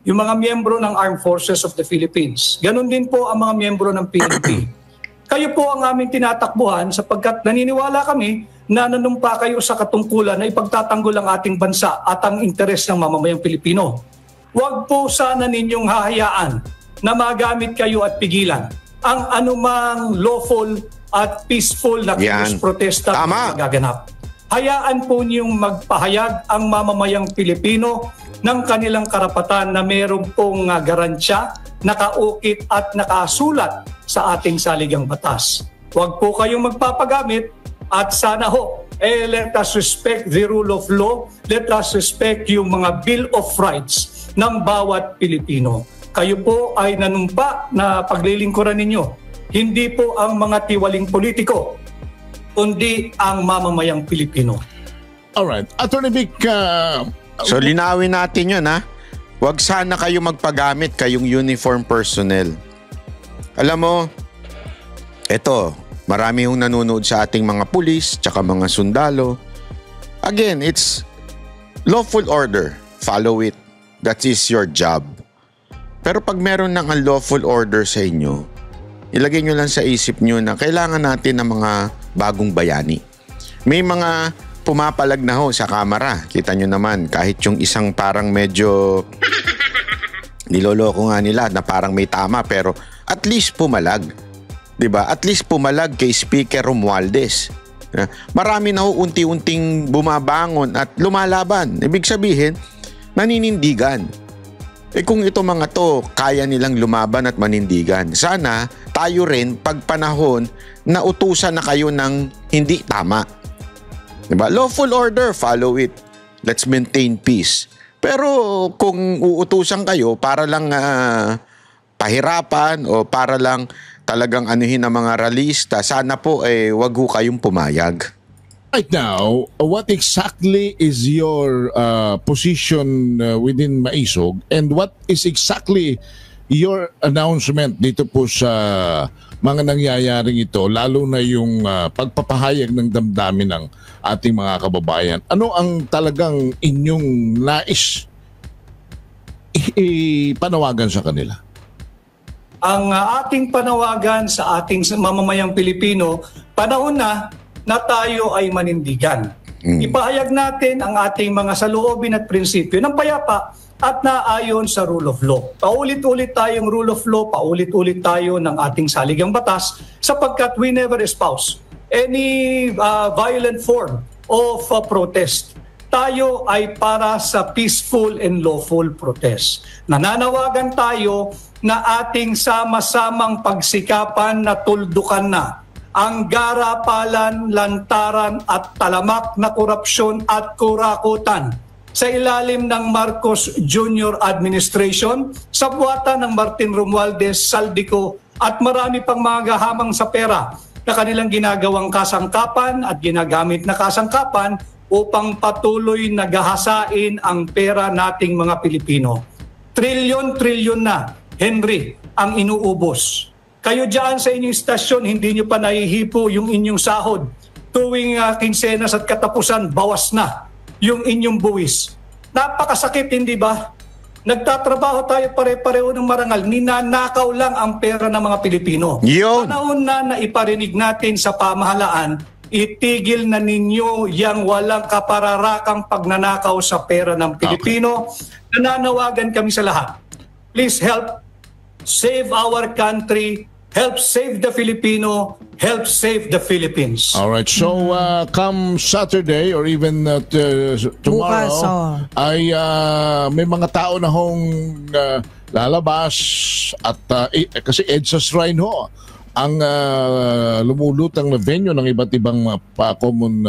yung mga miyembro ng Armed Forces of the Philippines. Ganon din po ang mga miyembro ng PNP. Kayo po ang aming tinatakbuhan sapagkat naniniwala kami na nanumpa kayo sa katungkulan na ipagtatanggol ang ating bansa at ang interes ng mamamayang Pilipino. Huwag po sana ninyong hahayaan na magamit kayo at pigilan ang anumang lawful at peaceful na kilos protesta na magaganap. Hayaan po niyong magpahayag ang mamamayang Pilipino ng kanilang karapatan na mayroon pong garansya, nakaukit at nakasulat sa ating saligang batas. Huwag po kayong magpapagamit at sana let us respect the rule of law, let us respect yung mga Bill of Rights ng bawat Pilipino. Kayo po ay nanumpa na paglilingkuran ninyo, hindi po ang mga tiwaling politiko, kundi ang mamamayang Pilipino. Alright, Attorney Vic, so linawin natin yun ha. Huwag sana kayo magpagamit kayong uniform personnel. Alam mo, eto, marami yung nanonood sa ating mga pulis tsaka mga sundalo. Again, it's lawful order. Follow it. That is your job. Pero pag meron ng unlawful order sa inyo, ilagay nyo lang sa isip nyo na kailangan natin ng mga bagong bayani. May mga pumapalag na sa kamera. Kita nyo naman, kahit yung isang parang medyo niloloko nga nila na parang may tama pero at least pumalag. 'Di ba? At least pumalag kay Speaker Romualdez. Marami na unti-unting bumabangon at lumalaban. Ibig sabihin, naninindigan. Kung ito mga to, kaya nilang lumaban at manindigan. Sana tayo rin pag panahon na utusan na kayo ng hindi tama. Diba? Lawful order, follow it. let's maintain peace. Pero kung uutusan kayo para lang pahirapan o para lang talagang anuhin ang mga ralista, sana po wag ho kayong pumayag. Right now, what exactly is your position within Maisog, and what is exactly your announcement dito po sa mga nangyayaring ito, lalo na yung pagpapahayag ng damdamin ng ating mga kababayan? Ano ang talagang inyong nais ipanawagan sa kanila? Ang ating panawagan sa ating mamamayang Pilipino, panahon na tayo ay manindigan. Ipahayag natin ang ating mga saloobin at prinsipyo ng payapa at naayon sa rule of law. Paulit-ulit tayong rule of law, paulit-ulit tayo ng ating saligang batas sapagkat we never espouse any violent form of protest. Tayo ay para sa peaceful and lawful protest. Nananawagan tayo na ating sama-samang pagsikapan na tuldukan na ang garapalan, lantaran at talamak na korupsyon at kurakutan sa ilalim ng Marcos Jr. Administration, sa buwatan ng Martin Romualdez, Saldico at marami pang mga gahamang sa pera na kanilang ginagawang kasangkapan at ginagamit na kasangkapan upang patuloy na gahasain ang pera nating mga Pilipino. Trilyon-trilyon na, Henry, ang inuubos. Kayo dyan sa inyong istasyon, hindi nyo pa nahihipo yung inyong sahod. Tuwing kinsenas at katapusan, bawas na yung inyong buwis. Napakasakit, hindi ba? Nagtatrabaho tayo pare-pareho ng marangal, ninanakaw lang ang pera ng mga Pilipino. Yun. Panahon na iparinig natin sa pamahalaan, itigil na ninyo yang walang kapararakang pagnanakaw sa pera ng Pilipino. Okay. Nananawagan kami sa lahat. Please help save our country, help save the Filipino, help save the Philippines. All right. So come Saturday or even tomorrow Bukas, ay may mga tao na hong lalabas at kasi EDSA Shrine ho ang lumulutang na venue ng iba't ibang common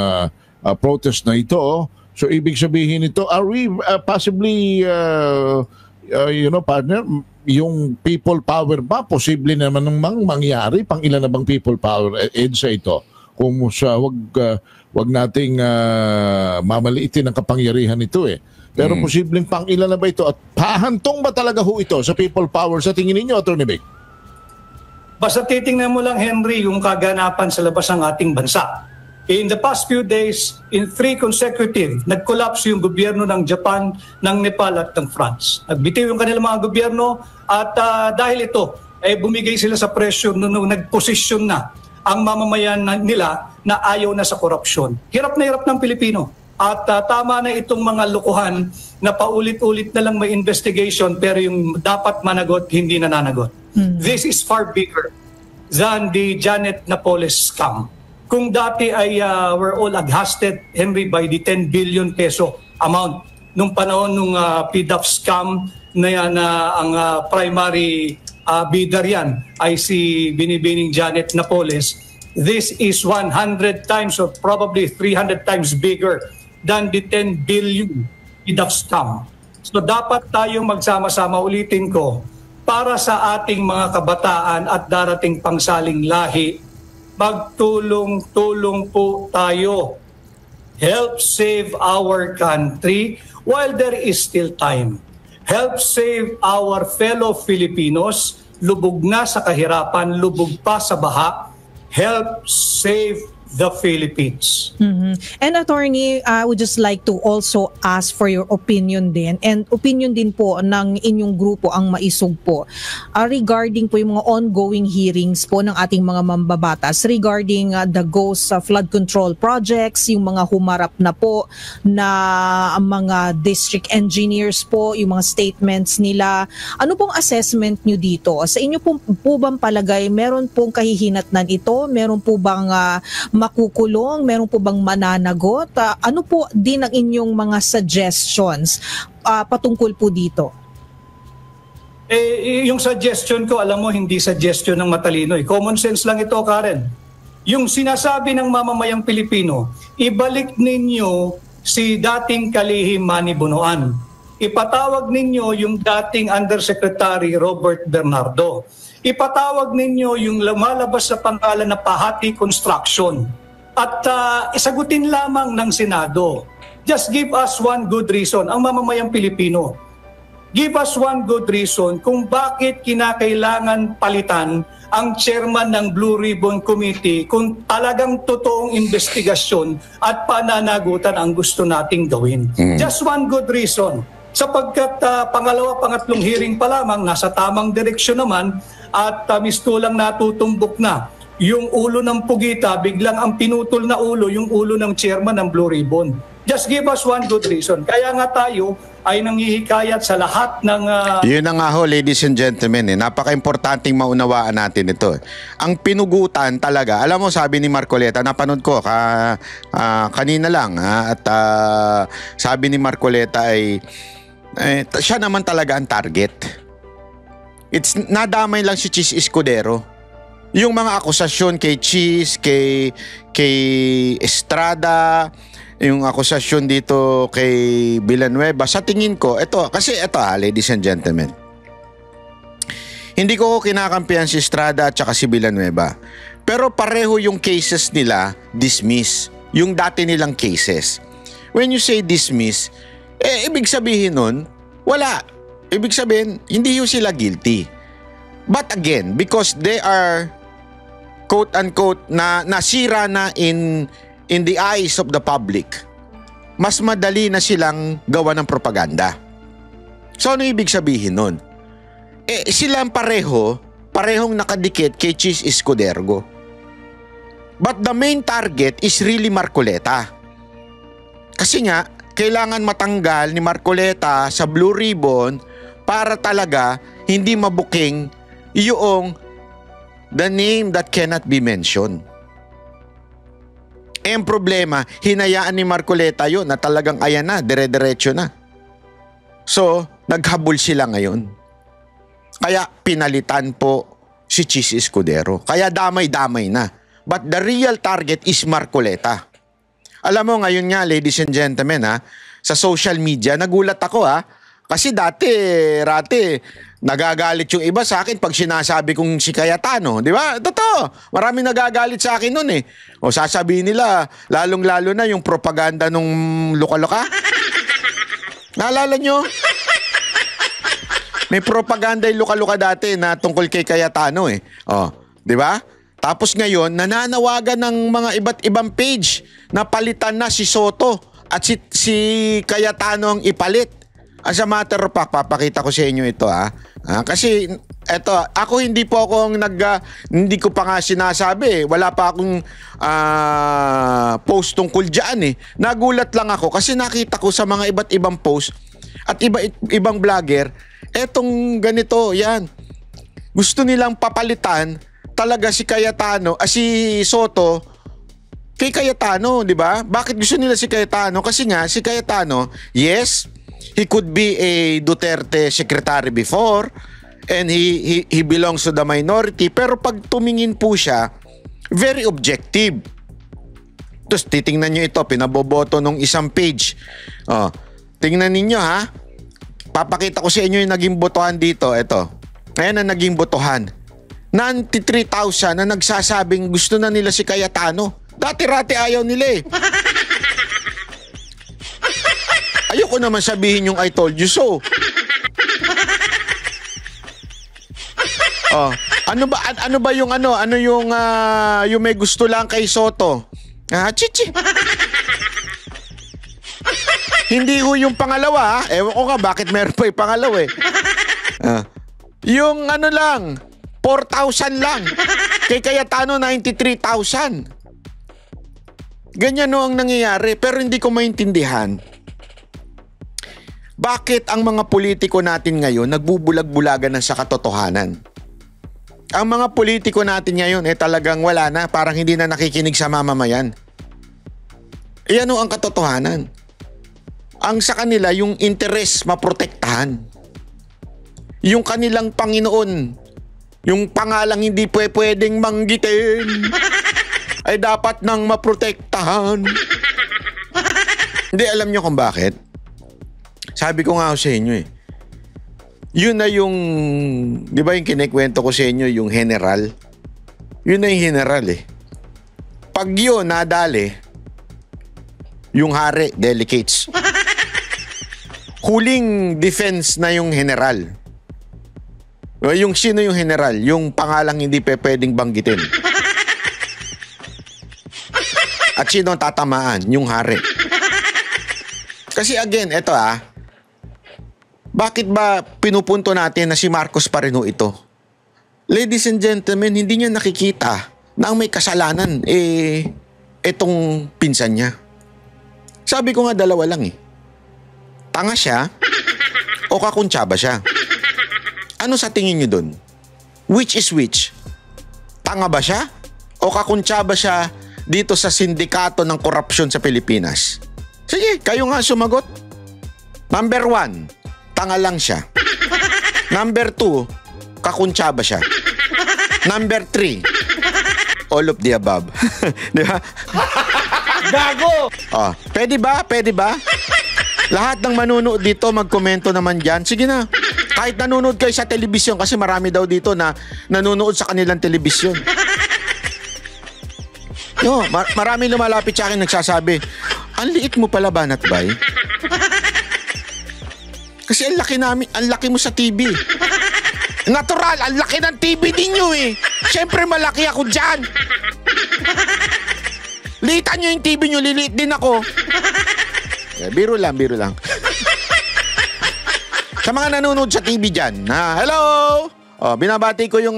protest na ito. So ibig sabihin ito, are we possibly partner, yung people power ba posible naman namang mangyari? Pang ilan na bang people power EDSA ito? Kung wag nating mamaliitin ang kapangyarihan ito Pero posibleng pang ilan na ba ito? At pahantong ba talaga ho ito sa people power sa tingin ninyo, Atty. Vic? Basta titingnan mo lang, Henry, yung kaganapan sa labas ng ating bansa. In the past few days, in 3 consecutive, nag-collapse yung gobyerno ng Japan, ng Nepal at ng France. Nagbitiw yung kanilang mga gobyerno at dahil ito, bumigay sila sa pressure nung nag-posisyon na ang mamamayan nila na ayaw na sa korupsyon. Hirap na hirap ng Pilipino. At tama na itong mga lokohan na paulit-ulit na lang may investigation pero yung dapat managot, hindi nananagot. This is far bigger than the Janet Napoles scam. Kung dati ay we're all aghasted, Henry, by the 10 billion peso amount nung panahon nung PDAF scam na yan, ang primary bidder yan ay si Binibining Janet Napoles. This is 100 times or probably 300 times bigger than the 10 billion PDAF scam. So dapat tayong magsama-sama, ulitin ko, para sa ating mga kabataan at darating pangsaling lahi, magtulong-tulong po tayo. Help save our country while there is still time. Help save our fellow Filipinos, lubog na sa kahirapan, lubog pa sa baha. Help save the Philippines. And Attorney, I would just like to also ask for your opinion din, and opinion din po ng inyong grupo, ang Maisog po, regarding po yung mga ongoing hearings po ng ating mga mambabatas regarding the ghost flood control projects, yung mga humarap na po na mga district engineers po, yung mga statements nila. Ano pong assessment nyo dito? Sa inyo po bang palagay, meron pong kahihinatnan ito? Meron po bang makukulong? Meron po bang mananagot? Ano po din ang inyong mga suggestions patungkol po dito? Yung suggestion ko, alam mo, hindi suggestion ng matalino. Common sense lang ito, Karen. Yung sinasabi ng mamamayang Pilipino, ibalik ninyo si dating kalihim Manny Bonoan. Ipatawag ninyo yung dating Undersecretary Robert Bernardo. Ipatawag ninyo yung lumalabas sa pangalan na Pahati Construction. At isagutin lamang ng Senado. Just give us one good reason, ang mamamayang Pilipino. Give us one good reason kung bakit kinakailangan palitan ang chairman ng Blue Ribbon Committee kung talagang totoong investigasyon at pananagutan ang gusto nating gawin. Just one good reason. Sapagkat pangalawa, pangatlong hearing pa lamang, nasa tamang direksyon naman at mistulang natutumbok na yung ulo ng pugita, biglang ang pinutol na ulo, yung ulo ng chairman ng Blue Ribbon. Just give us one good reason. Kaya nga tayo ay nanghihikayat sa lahat ng... Yun na nga ho, ladies and gentlemen. Napaka-importanting maunawaan natin ito. Ang pinugutan talaga, alam mo, sabi ni Marcoleta, napanood ko kanina lang. At sabi ni Marcoleta ay siya naman talaga ang target. Nadamay lang si Chis Escudero. Yung mga akusasyon kay Chis, kay Estrada, yung akusasyon dito kay Villanueva, sa tingin ko, ito, ladies and gentlemen, hindi ko kinakampihan si Estrada at saka si Villanueva, pero pareho yung cases nila dismiss, yung dati nilang cases. When you say dismiss, ibig sabihin nun, wala. Ibig sabihin, hindi yung sila guilty. But again, because they are quote-unquote na nasira na in the eyes of the public, mas madali na silang gawa ng propaganda. So ano ibig sabihin nun? Silang parehong nakadikit kay Chis Escudero. But the main target is really Marcoleta. Kasi nga, kailangan matanggal ni Marcoleta sa Blue Ribbon para talaga hindi mabuking yung the name that cannot be mentioned. Ang problema, hinayaan ni Marcoleta yun na talagang ayan na, dire-diretso na. So, naghabol sila ngayon. Kaya pinalitan po si Chis Escudero. Kaya damay-damay na. But the real target is Marcoleta. Alam mo ngayon nga, ladies and gentlemen, sa social media, nagulat ako kasi dati, nagagalit yung iba sa akin pag sinasabi kong si Cayetano, di ba? Totoo, marami nagagalit sa akin nun O sasabihin nila, lalong-lalo na yung propaganda nung luka-luka. Naalala nyo? May propaganda yung luka-luka dati na tungkol kay Cayetano di ba? Tapos ngayon, nananawagan ng mga iba't ibang page na palitan na si Soto at si Cayetano ang ipalit. As a matter of fact, papakita ko sa inyo ito kasi eto, ako hindi hindi ko pa nga sinasabi. Wala pa akong post tungkol dyan Nagulat lang ako kasi nakita ko sa mga iba't ibang post at ibang vlogger, etong ganito, yan. Gusto nilang papalitan talaga si Cayetano, si Soto kay Cayetano, di ba? Bakit gusto nila si Cayetano? Kasi nga, si Cayetano, yes, he could be a Duterte secretary before and he belongs to the minority, pero pag tumingin po siya, very objective. Tapos titingnan nyo ito, pinaboboto nung isang page. Tingnan ninyo papakita ko sa inyo yung naging botohan dito. Ito, ayan ang naging botohan. 93,000 na nagsasabing gusto na nila si Cayetano. Dati-rati ayaw nila Ayoko naman sabihin yung I told you so. Ano ba yung yung may gusto lang kay Soto? Chichi. Hindi ho yung pangalawa Ewan ko nga bakit meron pa yung pangalawa yung lang 4,000 lang. Kay Cayetano 93,000. Ganyan ang nangyayari, pero hindi ko maintindihan. Bakit ang mga politiko natin ngayon nagbubulag-bulagan sa katotohanan? Ang mga politiko natin ngayon talagang wala na, parang hindi na nakikinig sa mamamayan. Iyan ang katotohanan. Ang sa kanila yung interes maprotektahan. Yung kanilang Panginoon, yung pangalang hindi pwedeng manggitin, ay dapat nang maprotektahan. Hindi, alam nyo kung bakit? Sabi ko nga sa inyo eh. Yun na yung, di ba yung kinikwento ko sa inyo, yung general? Yun na yung general eh. Pag yun nadali, yung hari, delicates. Huling defense na yung general. Yung sino yung general? Yung pangalang hindi pwedeng banggitin. At sino ang tatamaan? Yung hari. Kasi again, eto bakit ba pinupunto natin na si Marcos pa rin ito? Ladies and gentlemen, hindi niya nakikita na ang may kasalanan, etong pinsan niya. Sabi ko nga dalawa lang eh. Tanga siya o kakuntsaba siya? Ano sa tingin niyo dun? Which is which? Tanga ba siya o kakuntsaba siya dito sa sindikato ng korupsyon sa Pilipinas? Sige, kayo nga sumagot. Number 1, tanga lang siya. Number 2, kakuntsaba siya. Number 3, all of the above. Di ba? Gago! Oh, pwede ba? Pwede ba? Lahat ng manunood dito, magkomento naman dyan. Sige na. Kahit nanonood kayo sa telebisyon, kasi marami daw dito na nanonood sa kanilang telebisyon. No, marami lumalapit sa akin nagsasabi, ang liit mo pala, Banat Bay. Kasi ang laki mo sa TV. Natural, ang laki ng TV ninyo eh. Siyempre malaki ako dyan. Liitan nyo yung TV nyo, liliit din ako. Biro lang. Sa mga nanonood sa TV dyan, hello! Binabati ko yung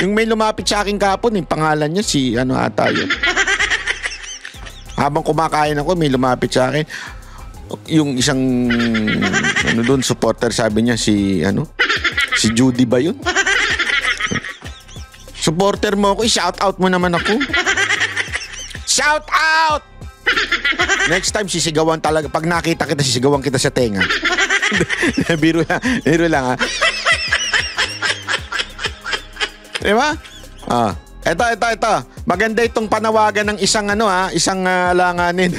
yung may lumapit sa akin kahapon, yung pangalan niya si ata yun. Habang kumakain ako, may lumapit sa akin. Yung isang doon supporter, sabi niya si Judy ba yun? Supporter mo ako, i-shout out mo naman ako. Shout out! Next time sisigawan talaga. Pag nakita kita, sisigawan kita sa tenga. Biro lang ha. Diba? Ito. Maganda itong panawagan ng isang langanin.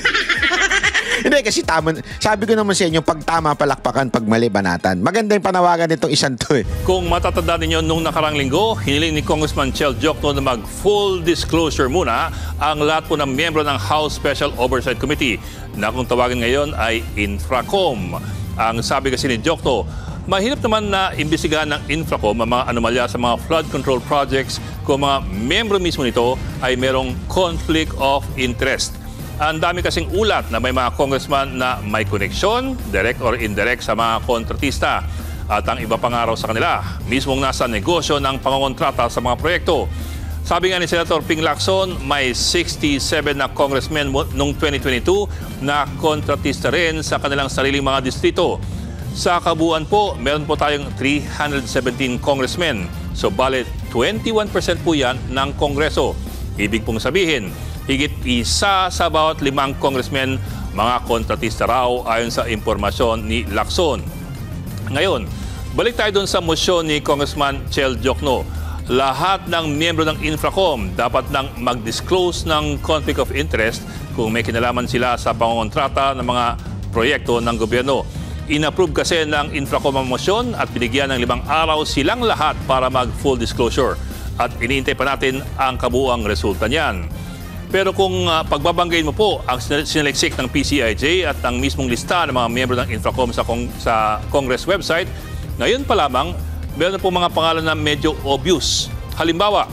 Hindi, kasi tama. Sabi ko naman sa inyo, pag tama palakpakan, pag mali banatan. Maganda yung panawagan nitong isang to eh. Kung matatanda ninyo, nung nakarang linggo, hiniling ni Congressman Chel Diokno na mag-full disclosure muna ang lahat po ng miyembro ng House Special Oversight Committee na kung tawagin ngayon ay Infracom. Ang sabi kasi ni Diokno, mahirap naman na imbestigahan ng Infracom ang mga anomalya sa mga flood control projects kung mga miyembro mismo nito ay merong conflict of interest. Ang dami kasing ulat na may mga congressman na may koneksyon, direct or indirect, sa mga kontratista. At ang iba pang araw sa kanila, mismong nasa negosyo ng pangongontrata sa mga proyekto. Sabi nga ni Senator Ping Lacson, may 67 na congressmen noong 2022 na kontratista rin sa kanilang sariling mga distrito. Sa kabuuan po, meron po tayong 317 congressmen. So, bale 21% po yan ng Kongreso. Ibig pong sabihin, higit isa sa bawat 5 congressmen, mga kontratista raw ayon sa impormasyon ni Lacson. Ngayon, balik tayo dun sa motion ni Congressman Chel Diokno. Lahat ng miyembro ng Infracom dapat nang mag-disclose ng conflict of interest kung may kinalaman sila sa pangongontrata ng mga proyekto ng gobyerno. In-approve kasi ng Infracom ang motion at binigyan ng 5 araw silang lahat para mag-full disclosure. At iniintay pa natin ang kabuuang resulta niyan. Pero kung pagbabanggain mo po ang sinaliksik ng PCIJ at ang mismong lista ng mga miyembro ng Infracom sa Congress website, ngayon pa lamang, meron po mga pangalan na medyo obvious. Halimbawa,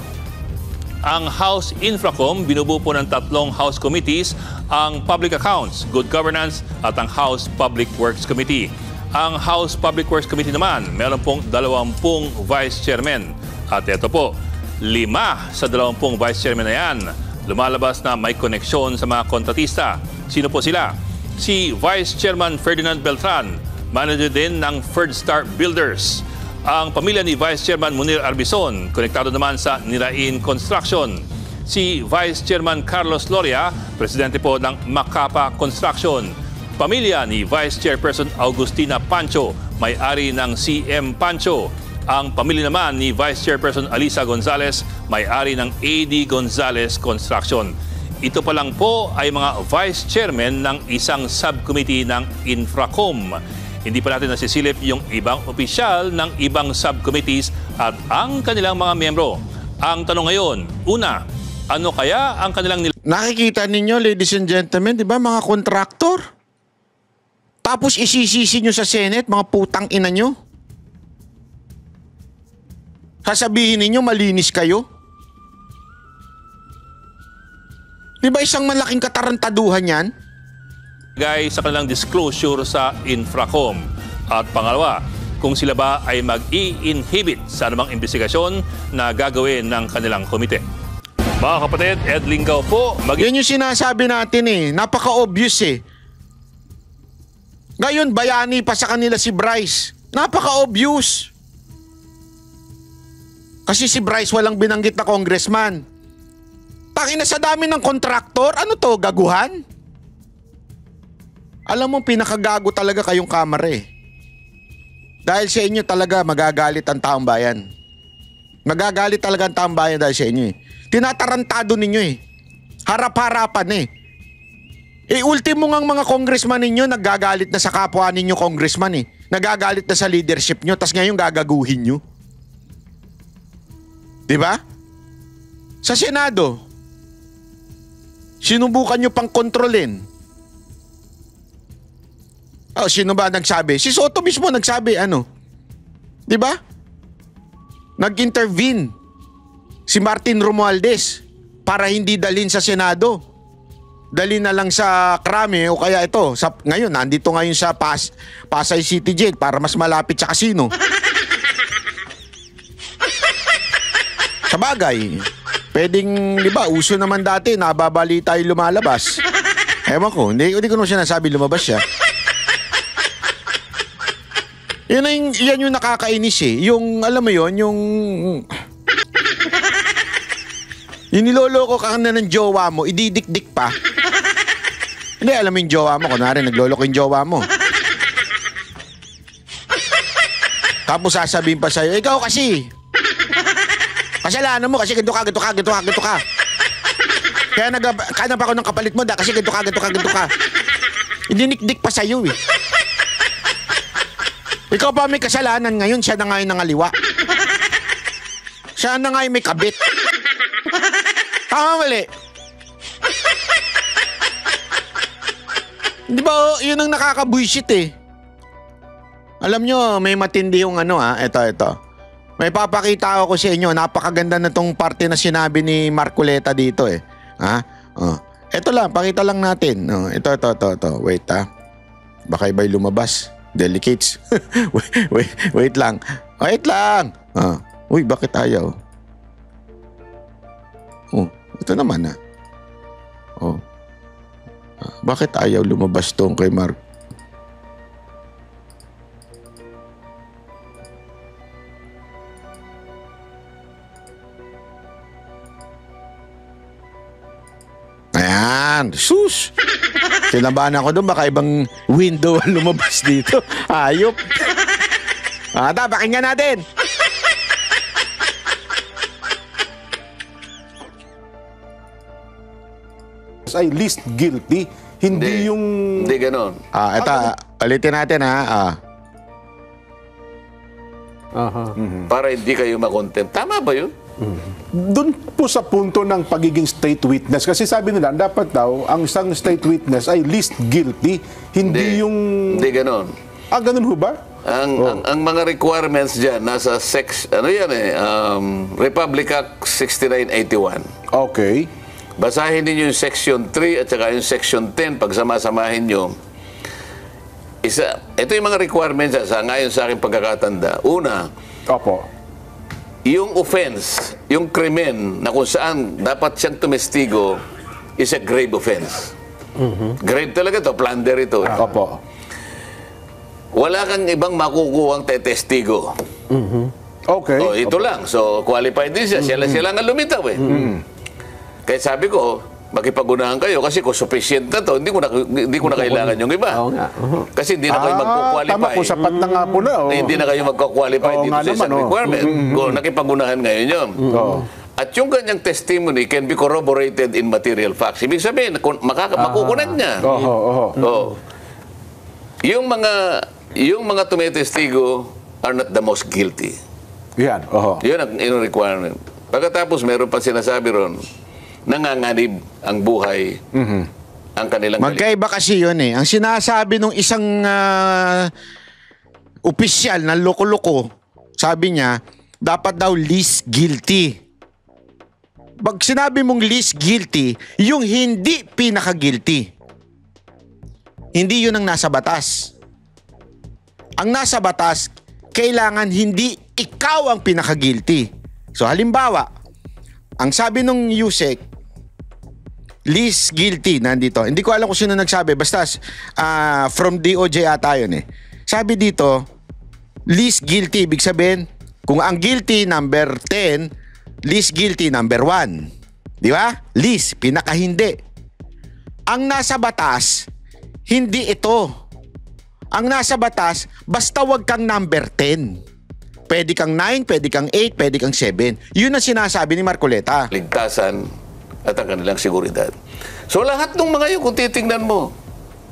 ang House Infracom binubuo po ng 3 House Committees, ang Public Accounts, Good Governance at ang House Public Works Committee. Ang House Public Works Committee naman, meron pong 20 Vice Chairman. At ito po, 5 sa 20 Vice Chairman na yan, lumalabas na may koneksyon sa mga kontratista. Sino po sila? Si Vice Chairman Ferdinand Beltran, manager din ng Ferdstar Builders. Ang pamilya ni Vice Chairman Munir Arbizon, konektado naman sa Nirain Construction. Si Vice Chairman Carlos Loria, presidente po ng Macapa Construction. Pamilya ni Vice Chairperson Augustina Pancho, may-ari ng CM Pancho. Ang pamilya naman ni Vice Chairperson Alisa Gonzales, may-ari ng AD Gonzales Construction. ito pa lang po ay mga vice chairman ng isang subcommittee ng Infracom. Hindi pa natin nasisilip yung ibang opisyal ng ibang subcommittees at ang kanilang mga miyembro. Ang tanong ngayon, una, ano kaya ang kanilang Nakikita ninyo, ladies and gentlemen, di ba, mga kontraktor? Tapos isisisi nyo sa Senate, mga putang ina nyo. Sasabihin ninyo, malinis kayo. Di ba isang malaking katarantaduhan yan? sa kanilang disclosure sa Infracom? At pangalawa, kung sila ba ay mag-i-inhibit sa anumang investigasyon na gagawin ng kanilang komite. Mga kapatid, Ed Lingaw po. Yan yung sinasabi natin eh. Napaka-obvious eh. Ngayon, bayani pa sa kanila si Bryce. Napaka-obvious. Kasi si Bryce walang binanggit na congressman. Tangina sa dami ng kontraktor. Ano to, gaguhan? Alam mo, pinakagago talaga kayong kamara eh. Dahil sa inyo talaga magagalit ang taong bayan. Magagalit talaga ang taong bayan dahil sa inyo eh. Tinatarantado ninyo eh. Harap-harapan eh. Ultimo ngang mga congressman ninyo naggagalit na sa kapwa ninyo congressman eh. Nagagalit na sa leadership nyo, tas ngayon gagaguhin nyo. Diba? Sa Senado, sinubukan nyo pang kontrolin. Oh, sino ba nagsabi? Si Soto mismo nagsabi, ano? Diba? Nag-intervene si Martin Romualdez para hindi dalhin sa Senado. Dalhin na lang sa Krame o kaya ito. Ngayon, nandito ngayon sa Pasay City Jail para mas malapit sa kasino. Sa bagay, pwedeng, di ba, uso naman dati, nababalita yung lumalabas. Ewan ko, hindi ko naman siya nasabi lumabas siya. Yan yung nakakainis eh. Yung, alam mo yon, yung niloloko ka na ng jowa mo, ididikdik pa. Hindi, alam mo yung jowa mo, kunwari nagloloko yung jowa mo. Tapos sasabihin pa sa'yo, ikaw kasi. Kasalanan mo kasi ganito ka. Kaya nagkanap ako ng kapalit mo kasi ganito ka. Idinikdik pa sa'yo eh. Ikaw pa may kasalanan ngayon, siya na ngayon nangaliwa. Siya na ngayon may kabit. Tama mali. Di ba, yun ang nakakabuisit eh. Alam nyo, may matindi yung ano ito. May papakita ako sa inyo, napakaganda na tong parte na sinabi ni Marcoleta dito eh. Ito lang, pakita lang natin. Ito. Wait baka iba'y lumabas. Delicates. wait lang. Uy, bakit ayaw? Ito naman bakit ayaw lumabas tong kay Mark? Ayan. Sus! Sinabahan ako doon, baka ibang window lumabas dito. Ayop. Pakinggan natin. Ay least guilty, hindi yung... Hindi ganon. Ito, palitin natin Para hindi kayo makontempt. Tama ba yun? Doon po sa punto ng pagiging state witness, kasi sabi nila, dapat daw, ang isang state witness ay least guilty, hindi yung... Hindi ganon. Ganun ho ba? Ang mga requirements dyan, nasa Republic Act 6981. Okay. Basahin niyo yung Section 3 at saka yung Section 10, pagsama-samahin nyo. Ito yung mga requirements ngayon sa aking pagkakatanda. Una, yung offense, yung krimen na kung saan dapat siyang tumestigo is a grave offense. Grave talaga to, plunder ito. Wala kang ibang makukuhang tetestigo. Okay. Ito lang. So, qualified din siya. Sila nga lumitaw eh. Kaya sabi ko, makipag-unahan kayo kasi kung sufficient na to, hindi ko na kailangan yung iba. Kasi hindi na kayo magko-qualify. Tama po, sapat na nga po na. Hindi na kayo magko-qualify dito sa isang requirement. Kung nakipag-unahan ngayon yun. At yung kanyang testimony can be corroborated in material facts. Ibig sabihin, makukunan niya. Yung mga tumitestigo are not the most guilty. Yan. Yun ang requirement. Pagkatapos, meron pa sinasabi ron, nanganganib ang buhay, ang kanilang... Magkaiba kasi yun eh. Ang sinasabi nung isang opisyal na loko-loko, sabi niya, dapat daw least guilty. Pag sinabi mong least guilty, yung hindi pinaka-guilty. Hindi yun ang nasa batas. Ang nasa batas, kailangan hindi ikaw ang pinaka-guilty. So halimbawa, ang sabi nung Yusek, least guilty nandito. Hindi ko alam kung sino nagsabi, basta from DOJ ata yun eh. Sabi dito, least guilty, ibig sabihin, kung ang guilty number 10, least guilty number 1. Di ba? Least, pinaka-hindi. Ang nasa batas, hindi ito. Ang nasa batas, basta wag kang number 10. Pwede kang 9, pwede kang 8, pwede kang 7. Yun ang sinasabi ni Marcoleta. Ligtasan at ang kanilang seguridad. So lahat ng mga yun, kung titingnan mo,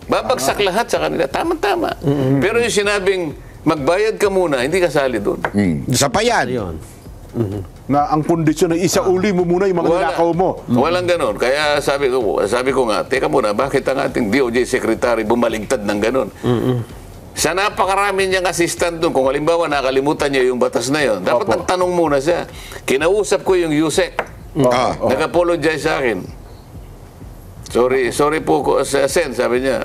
babagsak lahat sa kanila. Tama-tama. Pero yung sinabing, magbayad ka muna, hindi kasali doon. Isa pa yan. Na ang kondisyon ay isauli mo muna yung mga ninakaw mo. Walang ganon. Kaya sabi ko nga, teka muna, bakit ang ating DOJ Secretary bumaligtad ng ganon? Sa napakarami niyang assistant doon, kung halimbawa nakalimutan niya yung batas na yun, dapat nagtanong muna siya. Kinausap ko yung Yusek. Nag-apologize sa akin. Sorry po, Sen, sabi niya.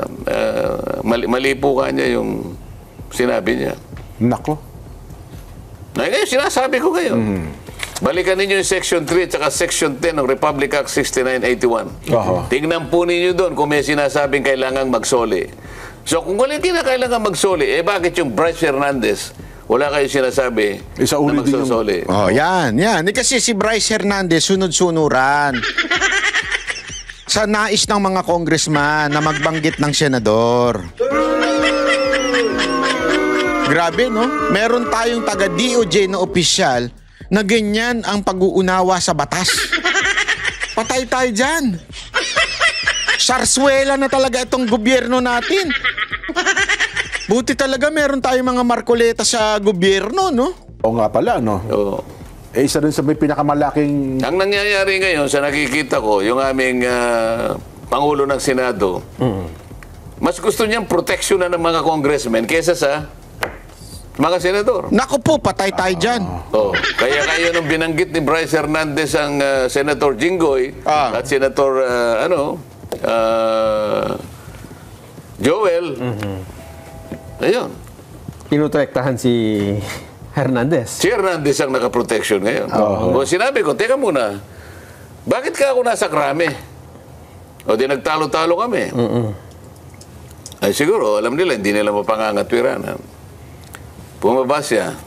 Mali po ka niya yung sinabi niya. Nako. Ngayon, sinasabi ko ngayon. Balikan ninyo yung Section 3 at saka Section 10 ng Republic Act 6981. Tingnan po ninyo doon kung may sinasabing kailangang magsoli. So kung wala kailangan magsoli, bakit yung Bryce Hernandez, wala kayo sinasabi na magsosoli? Yan. Kasi si Bryce Hernandez, sunod-sunuran. Sa nais ng mga congressman na magbanggit ng senador. Grabe, no? Meron tayong taga-DOJ na opisyal na ganyan ang pag-uunawa sa batas. Patay tayo dyan. Sarswela na talaga itong gobyerno natin. Buti talaga meron tayong mga Marcoleta sa gobyerno, no? Oo nga pala, no? Oo. Isa rin sa may pinakamalaking... Ang nangyayari ngayon sa nakikita ko, yung aming Pangulo ng Senado, mas gusto niyang proteksyonan ng mga congressmen kesa sa mga senador. Naku po, patay tayo dyan. Kaya kayo nung binanggit ni Bryce Hernandez ang Senator Jinggoy at Senator Joel, ayun. Pinutektahan si Hernandez. Si Hernandez ang nakaproteksyon ngayon. Sinabi ko, teka muna, bakit ka ako nasa krame? O di nagtalo-talo kami. Ay siguro, alam nila, hindi nila mapangangatwiranan. Bumaba siya.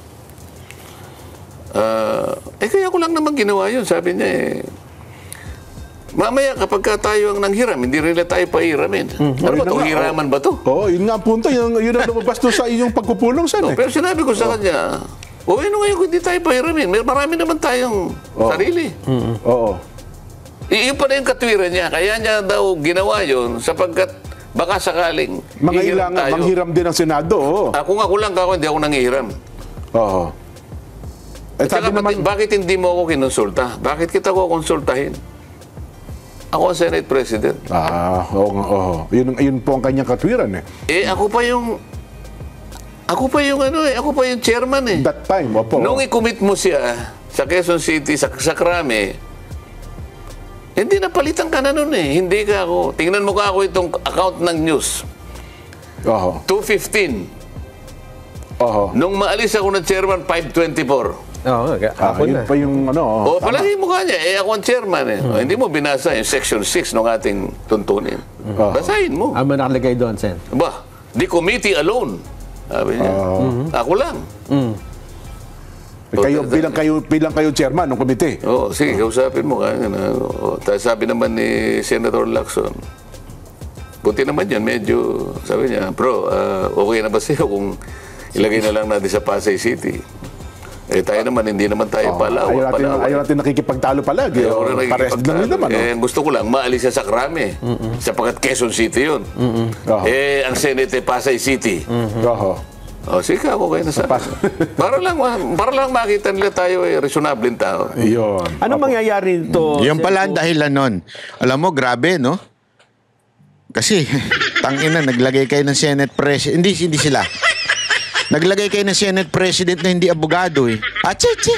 Kaya ko lang naman ginawa yun. Sabi niya mamaya kapag tayo ang nanghiram, hindi rin tayo pahiramin. Ano ba ito? Hiraman ba ito? Yun nga ang punto. Yun ang lumabas doon sa iyong pagpupulong saan. Pero sinabi ko sa kanya, ano ngayon kung hindi tayo pahiramin? Marami naman tayong sarili. Iyon pa na yung katwiran niya. Kaya niya daw ginawa yun sapagkat baka sakaling manghiram din ang Senado. Ako lang hindi ako nanghihiram. Bakit hindi mo ako kinonsulta? Bakit kita ko konsultahin? Ako ang Senate President. Yun po ang kanyang katwiran Ako pa yung chairman That time, Nung i-commit mo siya sa Quezon City, sa Krame, hindi napalitan ka na nun Hindi ka ako. Tingnan mo ka ako itong account ng news. 2:15. Nung maalis ako ng chairman, 5:24. Yun pa yung palagi mo ka niya. Ako ang chairman Hindi mo binasa yung Section 6 ng ating tuntunin. Basahin mo. Ano nakalagay doon, Sen? The committee alone. Sabi niya. Ako lang. Bilang kayo chairman ng komite. Sige, kausapin mo. Sabi naman ni Senator Lacson, buti naman yan, medyo, sabi niya, bro, okay na ba sa'yo kung ilagay na lang natin sa Pasay City? Tayo naman, hindi naman tayo palawan. Ayaw natin nakikipagtalo palagi. Pares din lang naman. Gusto ko lang, maalis siya sa Krame. Sapagkat Quezon City yun. Ang Senate Pasay City. Sige, okay na sa. para lang makita nila tayo reasonable tao. Yun. Ano mangyayari dito? Yung pala ang dahilan nun. Alam mo, grabe, no? Kasi, tangina, naglagay kayo ng Senate President. Hindi sila. Naglagay kayo ng Senate President na hindi abogado eh. Achichi!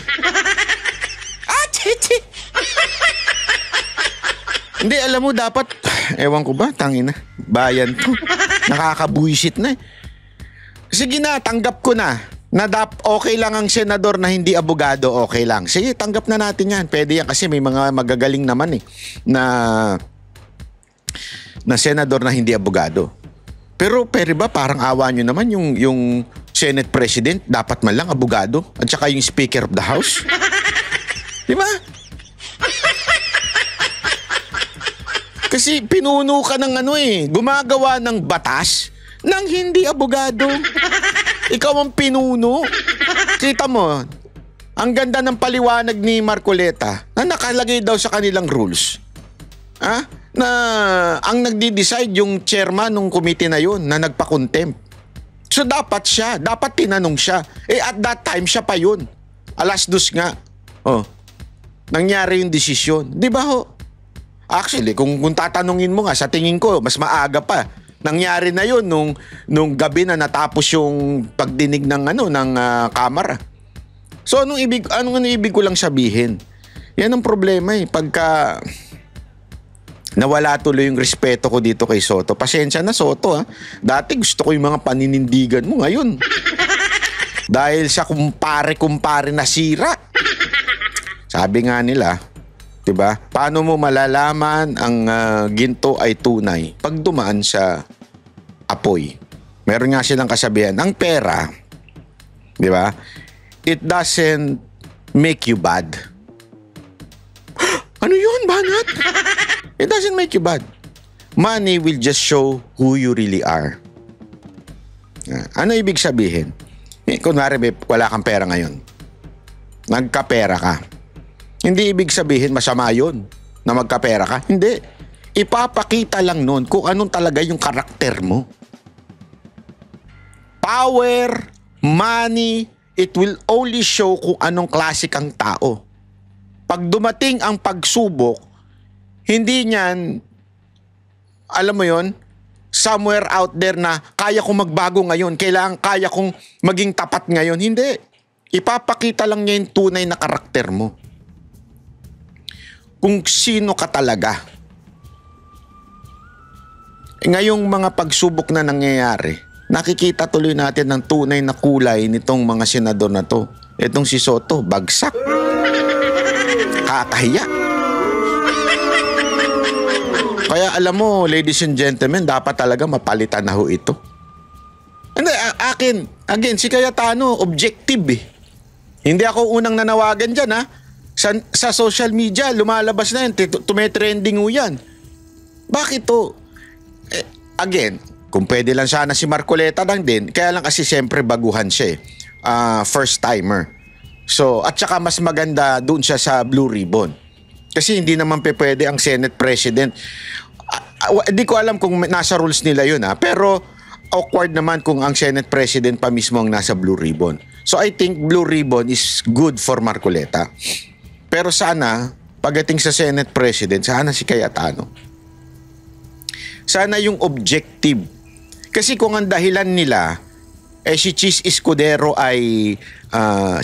Hindi, alam mo, dapat, ewan ko ba, tangina, bayan to. Nakakabuisit na eh. Sige na, tanggap ko na okay lang ang senador na hindi abogado, okay lang. Sige, tanggap na natin yan. Pwede yan kasi may mga magagaling naman eh na senador na hindi abogado. Pero ba parang awa nyo naman yung Senate President dapat man lang abogado at saka yung Speaker of the House? Di ba? Kasi pinuno ka ng gumagawa ng batas ng hindi abogado. Ikaw ang pinuno. Kita mo, ang ganda ng paliwanag ni Marcoleta na nakalagay daw sa kanilang rules. Na ang nagdi-decide yung chairman ng committee na yun na nagpa-contempt. So dapat tinanong siya. At that time siya pa yun. 2:00 nga. Nangyari yung desisyon. Di ba ho? Actually, kung tatanungin mo nga, sa tingin ko, mas maaga pa. Nangyari na yun nung gabi na natapos yung pagdinig ng kamara. So anong ibig ko lang sabihin? Yan ang problema eh. Pagka nawala tuloy yung respeto ko dito kay Soto. Pasensya na, Soto, ha. Dati gusto ko yung mga paninindigan mo. Ngayon, dahil sa kumpare na sira. Sabi nga nila, diba? Paano mo malalaman ang ginto ay tunay pag dumaan sa apoy? Meron nga silang kasabihan, ang pera, diba? It doesn't make you bad. Ano yun, Banat? It doesn't make you bad. Money will just show who you really are. Ano ibig sabihin? Kunwari, wala kang pera ngayon. Nagkapera ka. Hindi ibig sabihin masama yun na magkapera ka. Hindi. Ipapakita lang nun kung anong talaga yung karakter mo. Power, money, it will only show kung anong klase kang tao. Pag dumating ang pagsubok, hindi niyan, alam mo yon, somewhere out there na kaya kong magbago ngayon, kaya kong maging tapat ngayon. Hindi. Ipapakita lang niya yung tunay na karakter mo. Kung sino ka talaga. Ngayong mga pagsubok na nangyayari, nakikita tuloy natin ng tunay na kulay nitong mga senador na to. Itong si Soto, bagsak. Kakahiya. Kaya alam mo, ladies and gentlemen, dapat talaga mapalitan na ho ito. Hindi, again, si Cayetano, objective eh. Hindi ako unang nanawagan dyan ha. Sa social media, lumalabas na yan, tumetrending ho yan. Bakit to? Again, kung pwede lang sana si Marcoleta lang din, kaya lang kasi siyempre baguhan siya eh. First timer. So, at saka mas maganda doon siya sa Blue Ribbon. Kasi hindi naman pwede ang Senate President. Di ko alam kung nasa rules nila yun ha, pero awkward naman kung ang Senate President pa mismo ang nasa Blue Ribbon. So I think Blue Ribbon is good for Marcoleta. Pero sana, pagdating sa Senate President, sana si Cayetano. Sana yung objective. Kasi kung ang dahilan nila, si Chis Escudero ay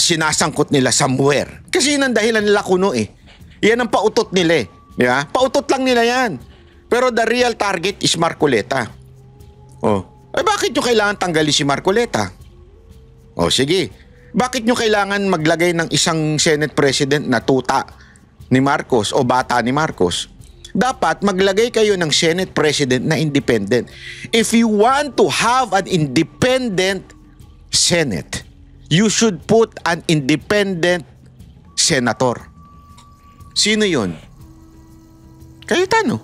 sinasangkot nila somewhere. Kasi yun ang dahilan nila kuno eh. Yan ang pautot nila eh. Yeah? Pautot lang nila yan. Pero the real target is Marcoleta. Bakit nyo kailangan tanggalin si Marcoleta? Sige. Bakit nyo kailangan maglagay ng isang Senate President na tuta ni Marcos o bata ni Marcos? Dapat maglagay kayo ng Senate President na independent. If you want to have an independent Senate, you should put an independent senator. Sino yun? Cayetano.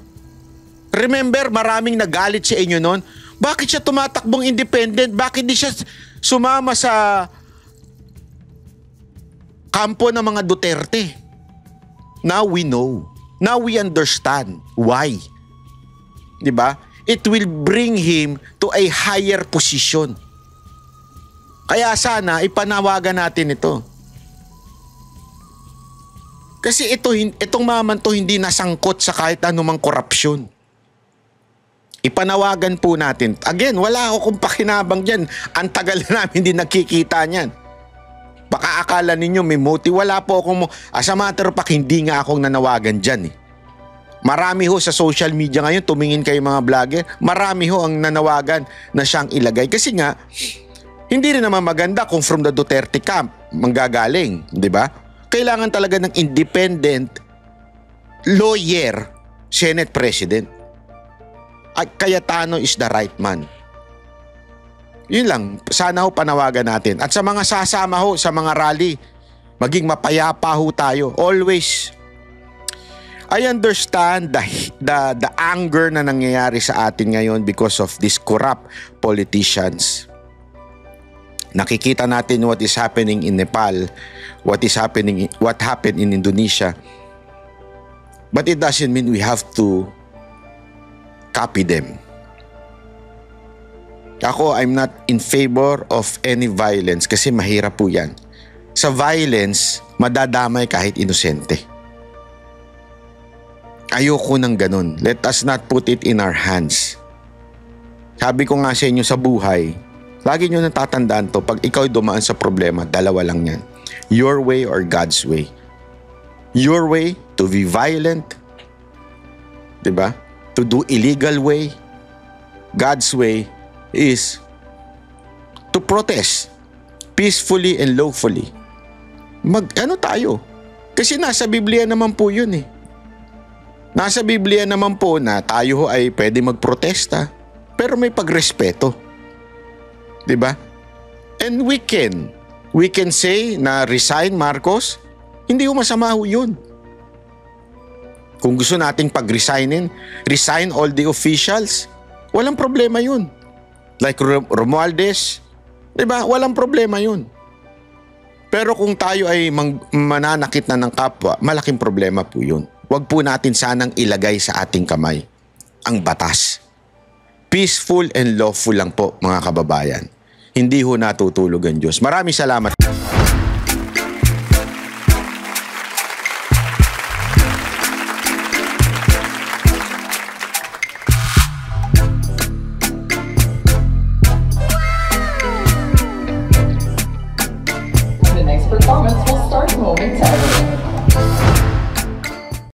Remember, maraming nagalit sa inyo noon. Bakit siya tumatakbong independent? Bakit di siya sumama sa kampo ng mga Duterte. Now we know. Now we understand why. 'Di ba? It will bring him to a higher position. Kaya sana ipanawagan natin ito. Kasi itong maman to hindi nasangkot sa kahit anumang korupsyon. Ipanawagan po natin. Again, wala akong pakinabang dyan. Ang tagal na namin hindi nakikita niyan. Baka akala ninyo may motive. Wala po akong... As a matter of fact, hindi nga akong nanawagan dyan. Marami ho sa social media ngayon, tumingin kayo mga vlogger, marami ho ang nanawagan na siyang ilagay. Kasi nga, hindi rin naman maganda kung from the Duterte camp manggagaling, di ba? Kailangan talaga ng independent lawyer, Senate President. At Cayetano is the right man. Yun lang, sana ho panawagan natin. At sa mga sasama ho, sa mga rally, maging mapayapa ho tayo. Always. I understand the anger na nangyayari sa atin ngayon because of these corrupt politicians. Nakikita natin what is happening in Nepal, what happened in Indonesia. But it doesn't mean we have to copy them. Ako, I'm not in favor of any violence kasi mahirap po yan. Sa violence, madadamay kahit inosente. Ayoko ng ganun. Let us not put it in our hands. Sabi ko nga sa inyo sa buhay, lagi nyo natatandaan to, pag ikaw dumaan sa problema, dalawa lang yan. Your way or God's way. Your way to be violent, diba? To do illegal way. God's way is to protest peacefully and lawfully. Ano tayo? Kasi nasa Biblia naman po yun eh. Nasa Biblia naman po na tayo ay pwede magprotesta, pero may pagrespeto. Diba? And we can say na resign Marcos, hindi ko masama ho yun. Kung gusto nating pag-resignin, resign all the officials, walang problema yun. Like Romualdez, diba? Walang problema yun. Pero kung tayo ay mananakit na ng kapwa, malaking problema po yun. Huwag po natin sanang ilagay sa ating kamay ang batas. Peaceful and lawful lang po mga kababayan. Hindi ho natutulog ang Diyos. Maraming salamat.